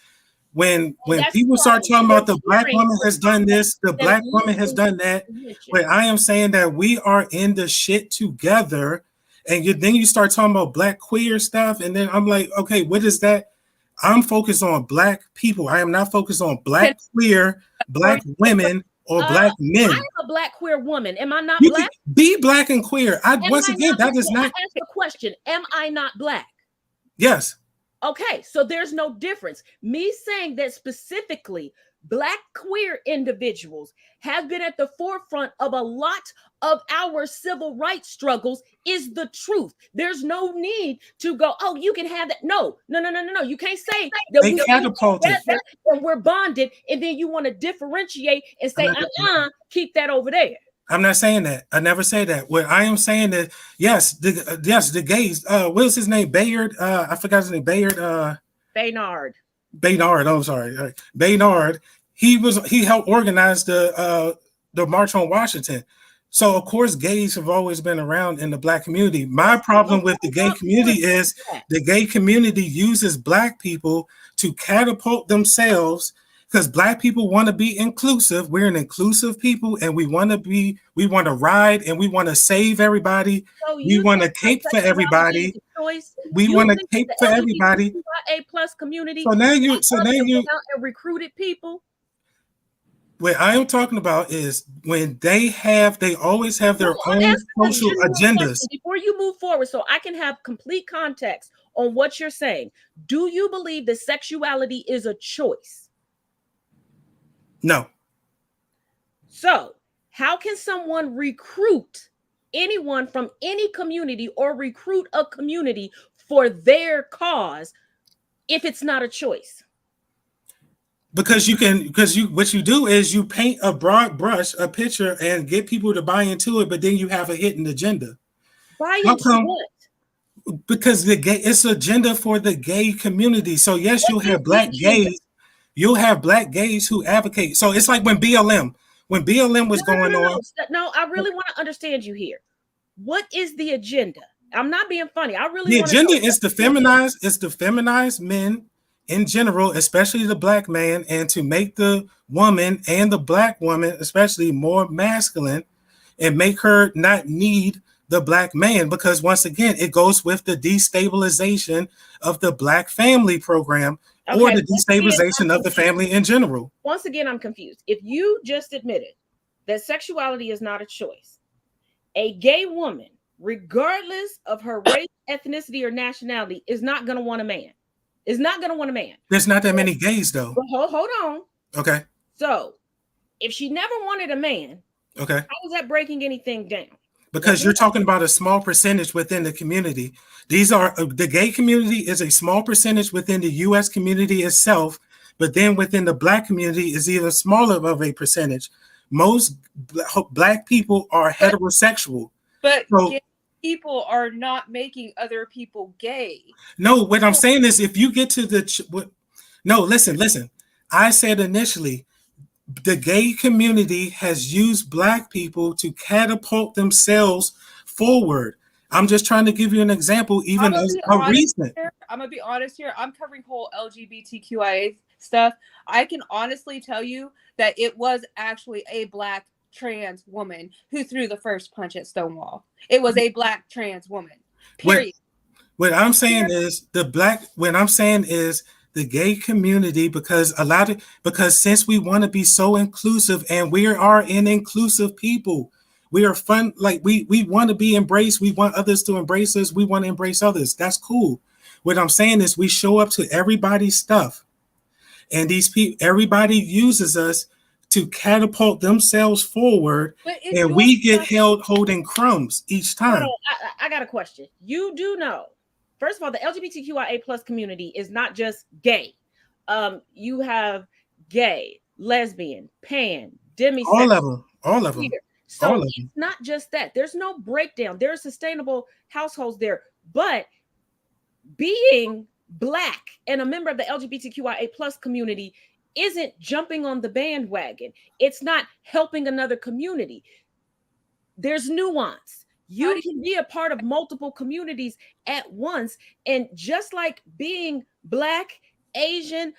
when people start talking about the Black woman has done this, the Black woman has done that, when I am saying that we are in the shit together, and then you start talking about Black queer stuff, and then I'm like, okay, what is that? I'm focused on Black people. I am not focused on Black queer, Black women, or Black men. I'm a Black queer woman. Am I not you Black? Be Black and queer. Once again, that is not. Ask the question. Am I not Black? Yes. Okay, so there's no difference. Me saying that specifically Black queer individuals have been at the forefront of a lot of our civil rights struggles is the truth. There's no need to go, oh, you can have that. No. You can't say that they catapulted and we're bonded, and then you want to differentiate and say, keep that over there. I'm not saying that. I never say that. What I am saying that the gays. What was his name? Bayard. I forgot his name. Bayard. Baynard. Baynard. I'm sorry, Baynard. He helped organize the March on Washington. So of course, gays have always been around in the Black community. My problem with the gay community is the gay community uses Black people to catapult themselves, because Black people want to be inclusive. We're an inclusive people, and we want to ride, and we want to save everybody. So we want to cape for everybody. We want to cape for everybody. A+ community. So now you and recruited people. What I am talking about is when they always have their own social agendas. Before you move forward, so I can have complete context on what you're saying, do you believe that sexuality is a choice? No. So how can someone recruit anyone from any community or recruit a community for their cause if it's not a choice? Because what you do is you paint a broad brush, a picture, and get people to buy into it, but then you have a hidden agenda. Buy into what? Because it's agenda for the gay community. So yes, you'll have Black gays. You'll have Black gays who advocate. So it's like when BLM was going on. No, I really want to understand you here. What is the agenda? I'm not being funny. I really the agenda is to feminize men in general, especially the Black man, and to make the woman and the Black woman especially more masculine and make her not need the Black man, because once again, it goes with the destabilization of the Black family program, or the destabilization of the family in general. Once again, I'm confused. If you just admitted that sexuality is not a choice, a gay woman, regardless of her race, ethnicity, or nationality, is not going to want a man. Is not going to want a man. There's not that many gays, though. Hold on. Okay. So, if she never wanted a man, okay, how is that breaking anything down? Because you're talking about a small percentage within the community. The gay community is a small percentage within the U.S. community itself, but then within the Black community is even smaller of a percentage. Most Black people are heterosexual. But gay people are not making other people gay. No, what I'm saying is, if you get to listen. I said initially, the gay community has used Black people to catapult themselves forward. I'm just trying to give you an example, even as a recent. I'm gonna be honest here. I'm covering whole LGBTQIA stuff. I can honestly tell you that it was actually a Black trans woman who threw the first punch at Stonewall. It was a Black trans woman. Period. What I'm saying is the gay community, because since we want to be so inclusive, and we are an inclusive people, we are fun, like we want to be embraced, we want others to embrace us, we want to embrace others. That's cool. What I'm saying is we show up to everybody's stuff, and everybody uses us to catapult themselves forward, and we get held holding crumbs each time. I got a question. You do know, first of all, the LGBTQIA+ community is not just gay. You have gay, lesbian, pan, demisexual. All of them. So it's not just that. There's no breakdown. There are sustainable households there. But being Black and a member of the LGBTQIA+ community isn't jumping on the bandwagon. It's not helping another community. There's nuance. You can be a part of multiple communities at once. And just like being Black, Asian,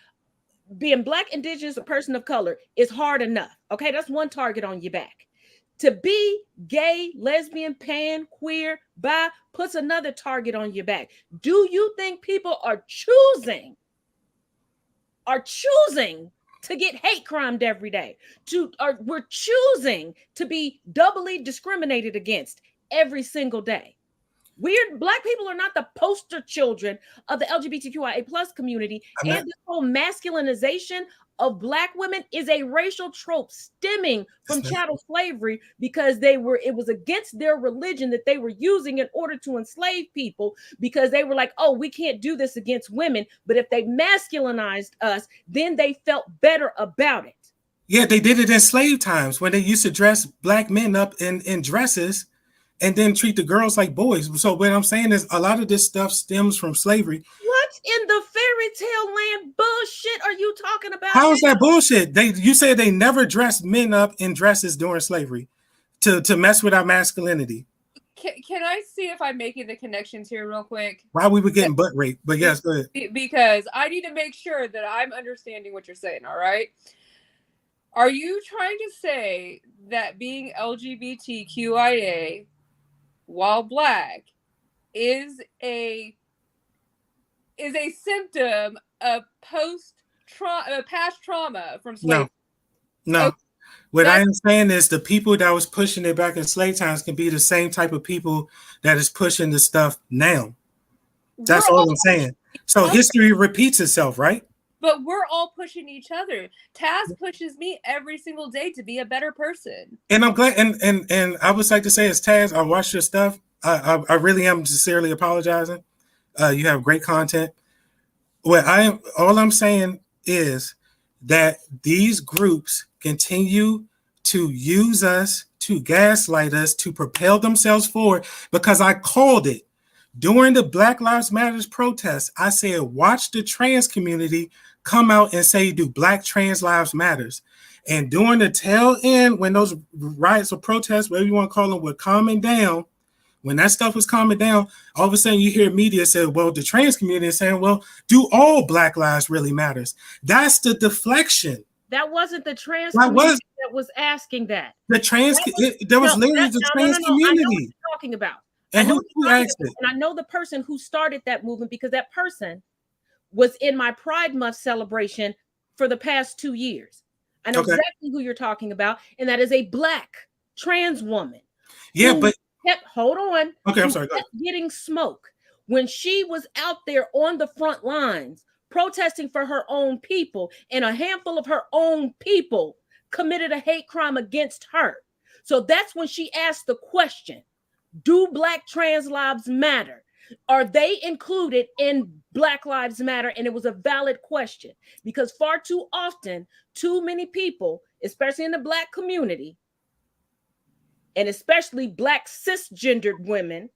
being Black, Indigenous, a person of color is hard enough. Okay, that's one target on your back. To be gay, lesbian, pan, queer, bi puts another target on your back. Do you think people are choosing to get hate crimed every day? We're choosing to be doubly discriminated against every single day. Black people are not the poster children of the LGBTQIA+ community. And this whole masculinization of Black women is a racial trope stemming from chattel slavery, because it was against their religion that they were using in order to enslave people, because they were like, oh, we can't do this against women. But if they masculinized us, then they felt better about it. Yeah, they did it in slave times when they used to dress Black men up in dresses and then treat the girls like boys. So what I'm saying is a lot of this stuff stems from slavery. What in the fairy fairy tale land bullshit are you talking about? How is that bullshit? You said they never dressed men up in dresses during slavery to mess with our masculinity. Can I see if I'm making the connections here real quick? Why we were getting butt raped? But yes, go ahead. Because I need to make sure that I'm understanding what you're saying. All right. Are you trying to say that being LGBTQIA while Black is a symptom of past trauma from slavery? No. Okay. What I am saying is the people that was pushing it back in slave times can be the same type of people that is pushing the stuff now. That's all I'm saying. So history repeats itself, right? But we're all pushing each other. Taz pushes me every single day to be a better person. And I'm glad. And I would like to say, as Taz, I watched your stuff. I really am sincerely apologizing. You have great content. All I'm saying is that these groups continue to use us, to gaslight us, to propel themselves forward, because I called it during the Black Lives Matter protests. I said, watch the trans community come out and say, do Black trans lives matters? And during the tail end, when those riots or protests, whatever you want to call them, were calming down, when that stuff was calming down, all of a sudden you hear media say, well, the trans community is saying, well, do all Black lives really matters? That's the deflection. That wasn't the trans community that was asking that. The trans, there was literally the trans community. I know what you're talking about. And who asked it? And I know the person who started that movement, because that person was in my Pride Month celebration for the past 2 years. I know exactly who you're talking about, and that is a Black trans woman. Yeah, but hold on. Okay, I'm sorry. Kept getting smoke when she was out there on the front lines protesting for her own people, and a handful of her own people committed a hate crime against her. So that's when she asked the question, do Black trans lives matter? Are they included in Black Lives Matter? And it was a valid question, because far too often, too many people, especially in the Black community, and especially Black cisgendered women,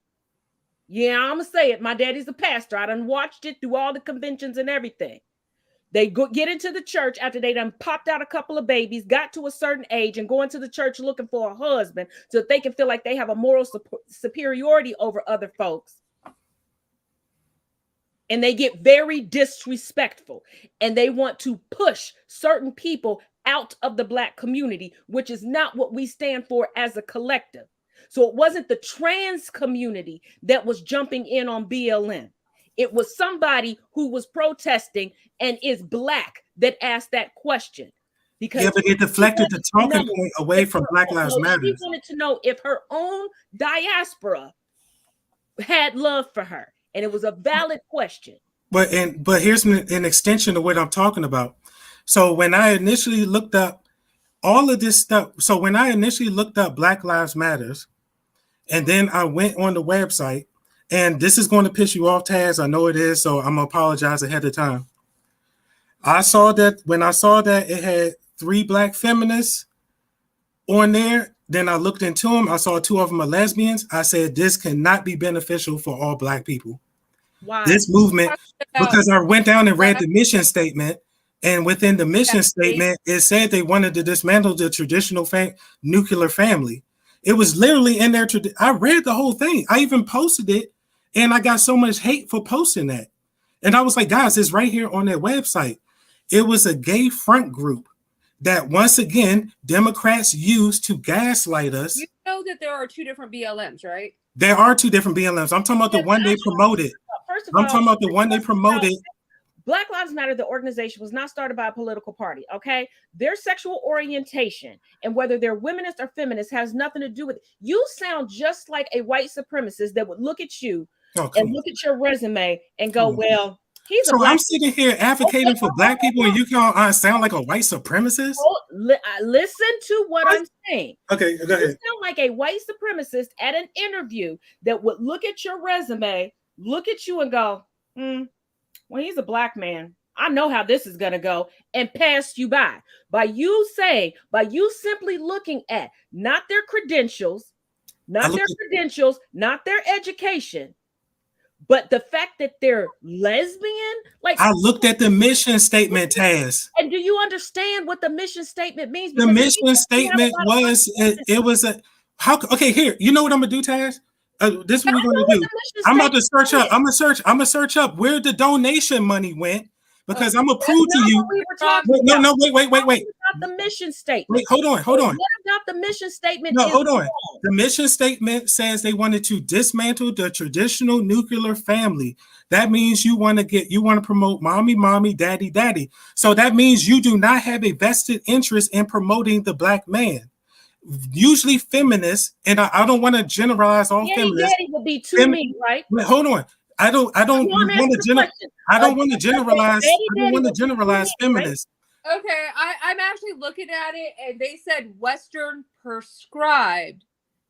yeah, I'm gonna say it, my daddy's a pastor, I done watched it through all the conventions and everything. They get into the church after they done popped out a couple of babies, got to a certain age, and go into the church looking for a husband so that they can feel like they have a moral superiority over other folks. And they get very disrespectful, and they want to push certain people out of the Black community, which is not what we stand for as a collective. So it wasn't the trans community that was jumping in on BLM. It was somebody who was protesting and is Black that asked that question. Because but it deflected the talking point away from Black Lives Matter. She wanted to know if her own diaspora had love for her, and it was a valid question. But here's an extension of what I'm talking about. So when I initially looked up all of this stuff, so when I initially looked up Black Lives Matters, and then I went on the website, and this is going to piss you off, Taz, I know it is, so I'm gonna apologize ahead of time. I saw that when I saw that it had 3 Black feminists on there, then I looked into them, I saw 2 of them are lesbians. I said, this cannot be beneficial for all Black people. Why? This movement, because I went down and read the mission statement, and within the mission statement, it said they wanted to dismantle the traditional nuclear family. It was literally in there. I read the whole thing. I even posted it, and I got so much hate for posting that. And I was like, guys, it's right here on their website. It was a gay front group that, once again, Democrats used to gaslight us. You know that there are 2 different BLMs, right? There are 2 different BLMs. I'm talking about the one they promoted. First of all, I'm talking about the one they promoted. Black Lives Matter, the organization, was not started by a political party, okay? Their sexual orientation and whether they're womanist or feminist has nothing to do with it. You sound just like a white supremacist that would look at you and look at your resume and go, well, he's so I'm sitting here advocating for Black people, and you can't sound like a white supremacist? Listen to what I'm saying. Okay, go ahead. You sound like a white supremacist at an interview that would look at your resume, look at you and go, well, he's a Black man. I know how this is going to go, and pass you by. By you simply looking at not their credentials, not their education, But the fact that they're lesbian, like, I looked at the mission statement, Taz. and do you understand what the mission statement means? The Because mission statement was it was a how okay here. You know what I'm gonna do, Taz? This is what we're gonna do. I'm about to search up. I'm gonna search up where the donation money went because I'm gonna prove to you. We were talking no, about. no, wait. About the mission statement. Wait, hold on. What about the mission statement? No, hold on. Wrong? The mission statement says they wanted to dismantle the traditional nuclear family. That means you want to promote mommy, daddy. So that means you do not have a vested interest in promoting the black man. Usually feminists, and I don't want to generalize all feminists. Daddy would be too mean, right? Wait, hold on. I don't want to generalize feminists. Okay, I'm actually looking at it, and they said Western prescribed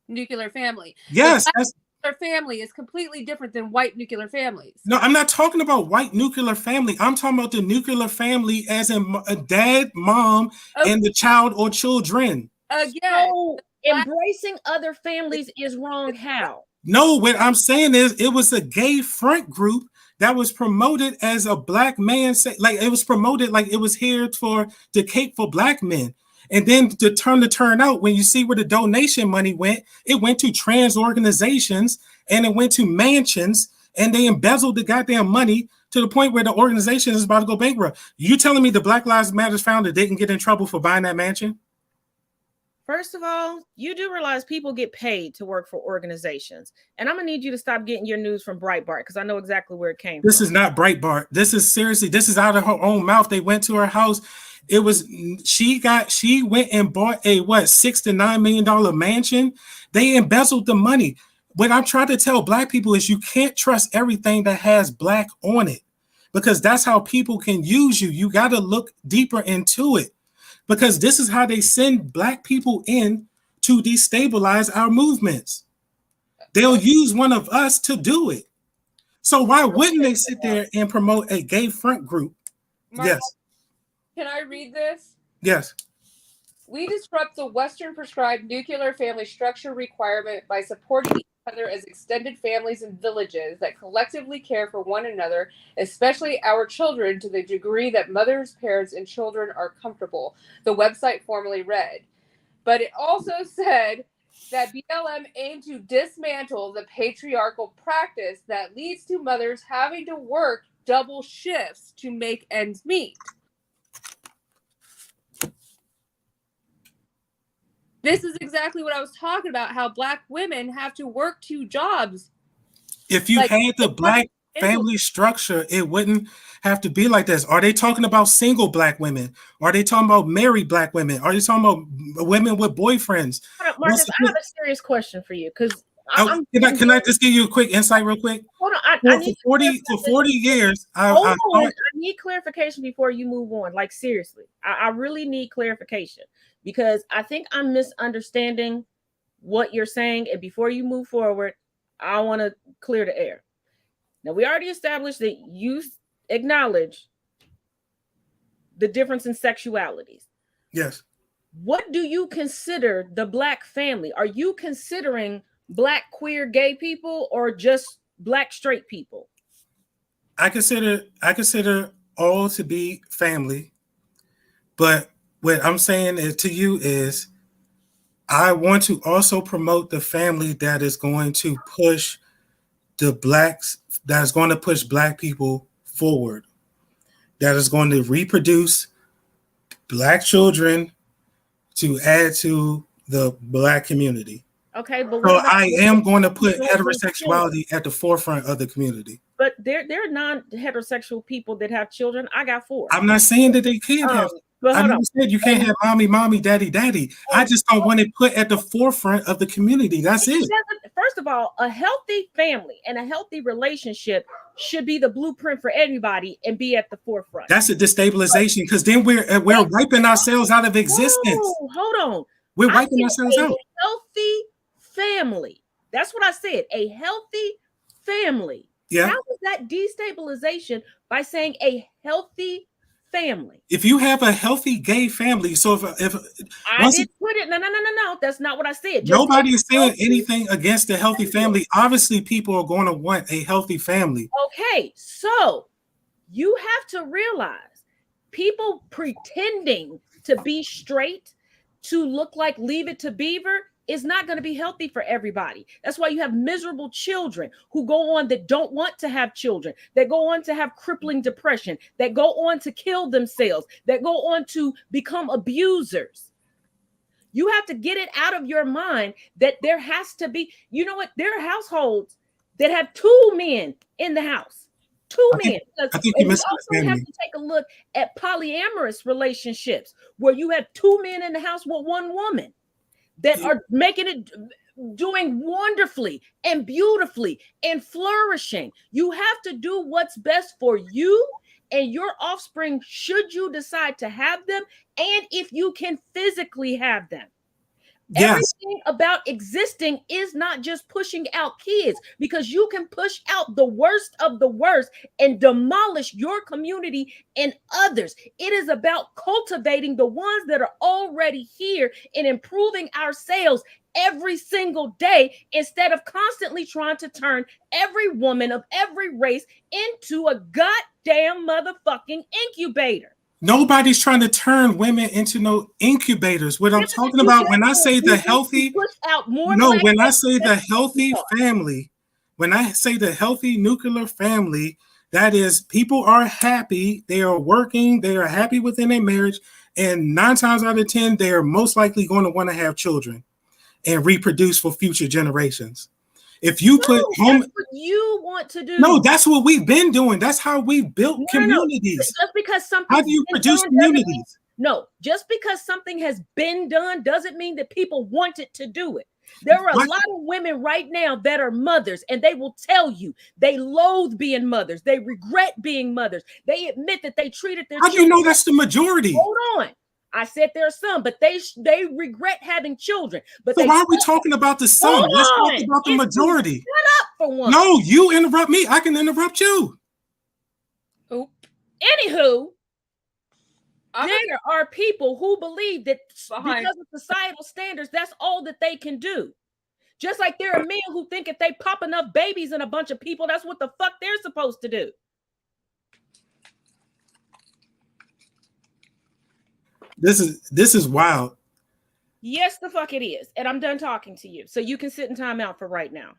nuclear family. Yes, nuclear family is completely different than white nuclear families. No, I'm not talking about white nuclear family. I'm talking about the nuclear family as in a dad, mom, and the child or children. Again, so embracing other families is wrong. How? No, what I'm saying is it was a gay front group that was promoted as a black man, like it was promoted like it was here for the cape for black men. And then to turn out, when you see where the donation money went, it went to trans organizations and it went to mansions, and they embezzled the goddamn money to the point where the organization is about to go bankrupt. You telling me the Black Lives Matter founder didn't get in trouble for buying that mansion? First of all, you do realize people get paid to work for organizations. And I'm going to need you to stop getting your news from Breitbart because I know exactly where it came from. This is not Breitbart. This is seriously, this is out of her own mouth. They went to her house. It was, she went and bought a $6 to $9 million mansion. They embezzled the money. What I'm trying to tell black people is you can't trust everything that has black on it because that's how people can use you. You got to look deeper into it. Because this is how they send black people in to destabilize our movements. They'll use one of us to do it. So why wouldn't they sit there and promote a gay front group? Mark, yes. Can I read this? Yes. We disrupt the Western prescribed nuclear family structure requirement by supporting each other as extended families and villages that collectively care for one another, especially our children, to the degree that mothers, parents, and children are comfortable, the website formally read. But it also said that BLM aimed to dismantle the patriarchal practice that leads to mothers having to work double shifts to make ends meet. This is exactly what I was talking about, how black women have to work 2 jobs. If you had the black family structure, it wouldn't have to be like this. Are they talking about single black women? Are they talking about married black women? Are they talking about women with boyfriends? Marcus, I have a serious question for you because can I just give you a quick insight real quick? Hold on. I need for 40 years. I need clarification before you move on. Like, seriously, I really need clarification because I think I'm misunderstanding what you're saying. And before you move forward, I want to clear the air. Now, we already established that you acknowledge the difference in sexualities. Yes. What do you consider the black family? Are you considering black queer gay people or just black straight people? I consider all to be family, but what I'm saying to you is I want to also promote the family that is going to push black people forward, that is going to reproduce black children to add to the black community. Okay, but so I am going to put heterosexuality at the forefront of the community. But there are non-heterosexual people that have children. I got 4. I'm not saying that they can't have. I never said you can't have mommy, daddy. I just don't want it put at the forefront of the community. That's it. First of all, a healthy family and a healthy relationship should be the blueprint for everybody and be at the forefront. That's a destabilization because then we're wiping ourselves out of existence. Whoa, hold on. We're wiping ourselves out. Healthy family. That's what I said. A healthy family. Yeah. How is that destabilization by saying a healthy family. If you have a healthy gay family, so if I didn't put it. No. That's not what I said. Nobody is saying anything against a healthy family. Obviously, people are going to want a healthy family. Okay, so you have to realize people pretending to be straight, to look like Leave It to Beaver, is not going to be healthy for everybody. That's why you have miserable children who go on that don't want to have children, that go on to have crippling depression, that go on to kill themselves, that go on to become abusers. You have to get it out of your mind that there has to be, you know what? There are households that have 2 men in the house. 2 men. I think you also have to take a look at polyamorous relationships where you have 2 men in the house with 1 woman that are making it, doing wonderfully and beautifully and flourishing. You have to do what's best for you and your offspring should you decide to have them, and if you can physically have them. Yes. Everything about existing is not just pushing out kids, because you can push out the worst of the worst and demolish your community and others. It is about cultivating the ones that are already here and improving ourselves every single day, instead of constantly trying to turn every woman of every race into a goddamn motherfucking incubator. Nobody's trying to turn women into no incubators. What I'm talking about when I say the healthy, when I say the healthy family, when I say the healthy nuclear family, that is, people are happy, they are working, they are happy within their marriage, and 9 times out of 10, they are most likely going to want to have children and reproduce for future generations. If you put home, that's what you want to do. No, that's what we've been doing. That's how we built communities. Just because something, how do you produce communities? No, just because something has been done doesn't mean that people wanted to do it. There are a lot of women right now that are mothers, and they will tell you they loathe being mothers. They regret being mothers. They admit that they treated their children. How do you know that's the majority? Hold on. I said there are some, but they regret having children. But so why are we talking about the some? Let's talk about the majority. Shut up for one. No, you interrupt me. I can interrupt you. Oop. Anywho, there are people who believe that because of societal standards, that's all that they can do. Just like there are men who think if they pop enough babies in a bunch of people, that's what the fuck they're supposed to do. This is wild. Yes, the fuck it is. And I'm done talking to you. So you can sit in timeout for right now.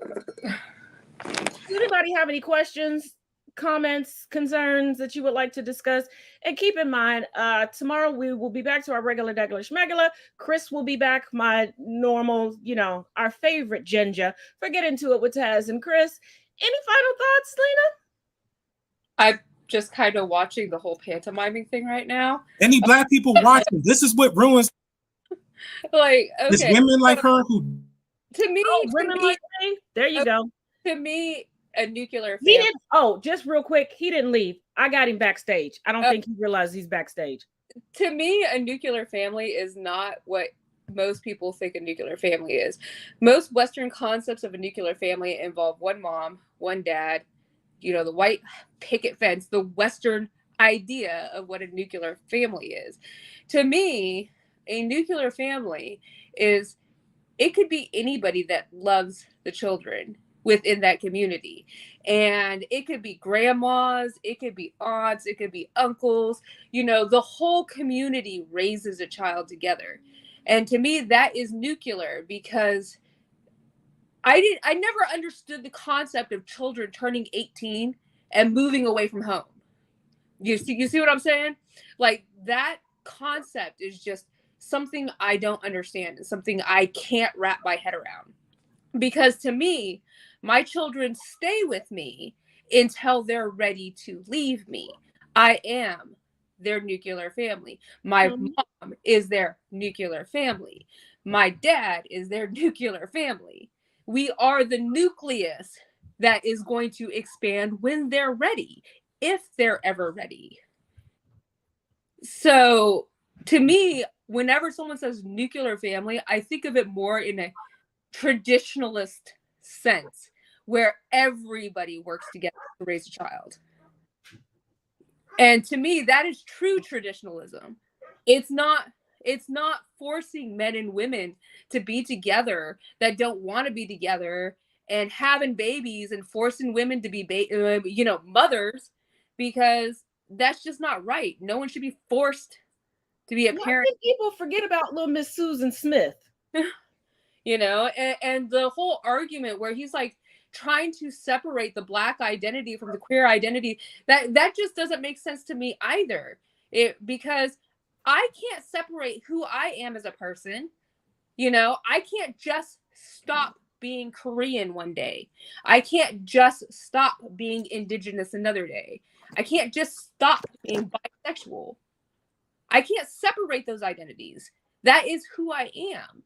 Does anybody have any questions, comments, concerns that you would like to discuss? And keep in mind, tomorrow we will be back to our regular schmegula. Chris will be back, my normal, our favorite Ginger, for Get Into It with Taz and Chris. Any final thoughts, Lena? Just kind of watching the whole pantomiming thing right now. Any black people watching, this is what ruins. Like, okay. It's women like her who. To me, women like me. There you go. To me, a nuclear family. He didn't. Oh, just real quick, he didn't leave. I got him backstage. I don't think he realized he's backstage. To me, a nuclear family is not what most people think a nuclear family is. Most Western concepts of a nuclear family involve 1 mom, 1 dad. The white picket fence, the Western idea of what a nuclear family is. To me, a nuclear family is, it could be anybody that loves the children within that community. And it could be grandmas, it could be aunts, it could be uncles. The whole community raises a child together. And to me, that is nuclear, because I never understood the concept of children turning 18 and moving away from home. You see what I'm saying? Like, that concept is just something I don't understand, and something I can't wrap my head around. Because to me, my children stay with me until they're ready to leave me. I am their nuclear family. My mom is their nuclear family. My dad is their nuclear family. We are the nucleus that is going to expand when they're ready, if they're ever ready. So to me, whenever someone says nuclear family, I think of it more in a traditionalist sense, where everybody works together to raise a child. And to me, that is true traditionalism. It's not forcing men and women to be together that don't want to be together and having babies and forcing women to be mothers, because that's just not right. No one should be forced to be a parent. I think people forget about little Miss Susan Smith. And the whole argument where he's like trying to separate the Black identity from the queer identity, that just doesn't make sense to me either. Because I can't separate who I am as a person. I can't just stop being Korean one day. I can't just stop being Indigenous another day. I can't just stop being bisexual. I can't separate those identities. That is who I am.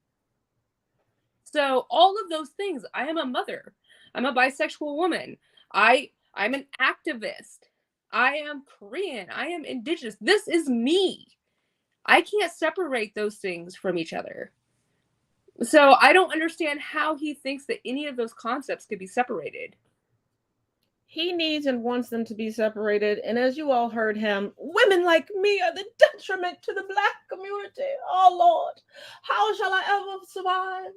So all of those things, I am a mother. I'm a bisexual woman. I'm an activist. I am Korean. I am Indigenous. This is me. I can't separate those things from each other. So I don't understand how he thinks that any of those concepts could be separated. He needs and wants them to be separated. And as you all heard him, women like me are the detriment to the Black community. Oh, Lord, how shall I ever survive?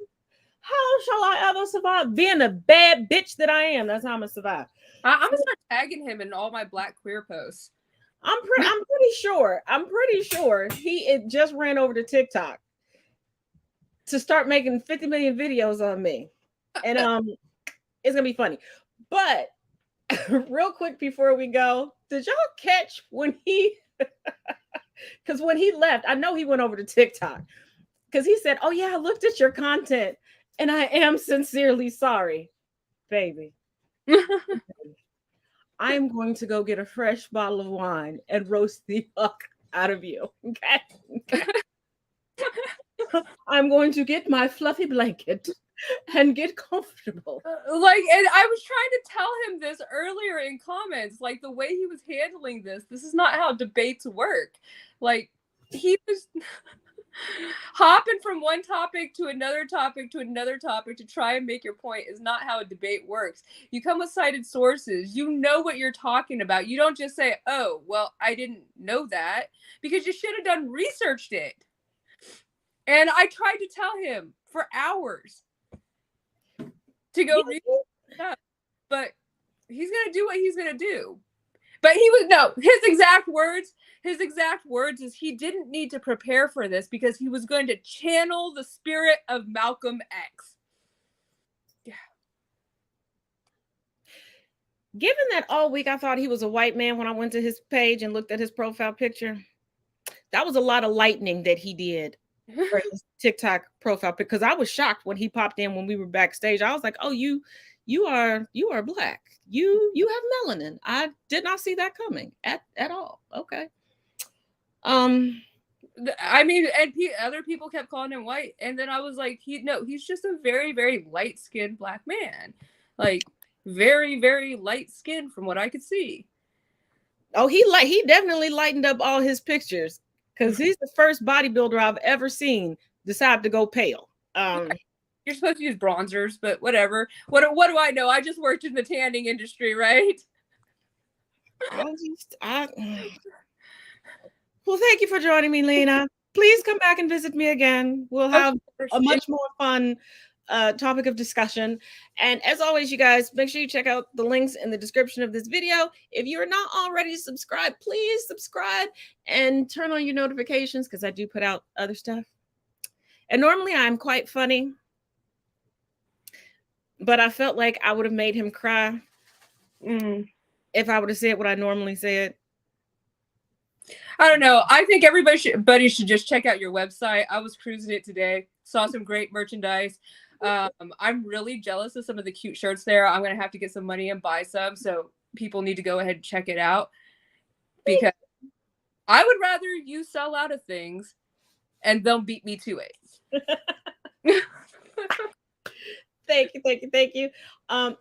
How shall I ever survive? Being a bad bitch that I am, that's how I'm going to survive. I'm going to start tagging him in all my Black queer posts. I'm pretty sure he just ran over to TikTok to start making 50 million videos on me. And it's going to be funny. But real quick before we go, did y'all catch when he because when he left, I know he went over to TikTok because he said, "Oh yeah, I looked at your content and I am sincerely sorry, baby." I am going to go get a fresh bottle of wine and roast the fuck out of you. Okay. I'm going to get my fluffy blanket and get comfortable. And I was trying to tell him this earlier in comments, like the way he was handling this is not how debates work. Like he was hopping from one topic to another topic to another topic to try and make your point is not how a debate works. You come with cited sources. You know what you're talking about. You don't just say, "Oh, well, I didn't know that," because you should have researched it. And I tried to tell him for hours to go read stuff, but he's gonna do what he's gonna do. But his exact words is he didn't need to prepare for this because he was going to channel the spirit of Malcolm X. Yeah. Given that all week I thought he was a white man when I went to his page and looked at his profile picture, that was a lot of lightning that he did for his TikTok profile, because I was shocked when he popped in when we were backstage. I was like, "Oh, you are Black. You have melanin." I did not see that coming at all. Okay. I mean, and other people kept calling him white, and then I was like, he's just a very, very light-skinned Black man, like very, very light skinned from what I could see. Oh, he definitely lightened up all his pictures, because he's the first bodybuilder I've ever seen decide to go pale. You're supposed to use bronzers, but whatever. What do I know? I just worked in the tanning industry, right? Well, thank you for joining me, Lena. Please come back and visit me again. We'll have a much more fun topic of discussion. And as always, you guys, make sure you check out the links in the description of this video. If you're not already subscribed, please subscribe and turn on your notifications, because I do put out other stuff. And normally I'm quite funny, but I felt like I would have made him cry if I would have said what I normally said. I don't know. I think everybody should just check out your website. I was cruising it today. Saw some great merchandise. I'm really jealous of some of the cute shirts there. I'm going to have to get some money and buy some. So people need to go ahead and check it out, because I would rather you sell out of things and they'll beat me to it. Thank you. And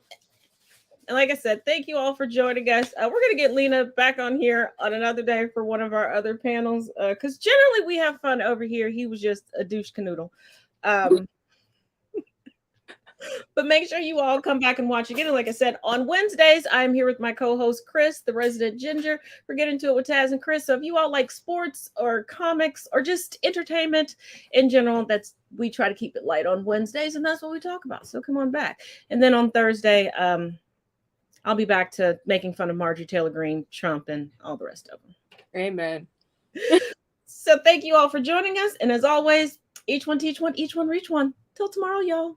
like I said, thank you all for joining us. We're going to get Lena back on here on another day for one of our other panels, because generally we have fun over here. He was just a douche canoodle. But make sure you all come back and watch again. And like I said, on Wednesdays, I'm here with my co-host Chris, the resident ginger. We're getting into it with Taz and Chris. So if you all like sports or comics or just entertainment in general, we try to keep it light on Wednesdays, and that's what we talk about. So come on back. And then on Thursday, I'll be back to making fun of Marjorie Taylor Greene, Trump, and all the rest of them. Amen. So thank you all for joining us. And as always, each one teach one, each one reach one. Till tomorrow, y'all.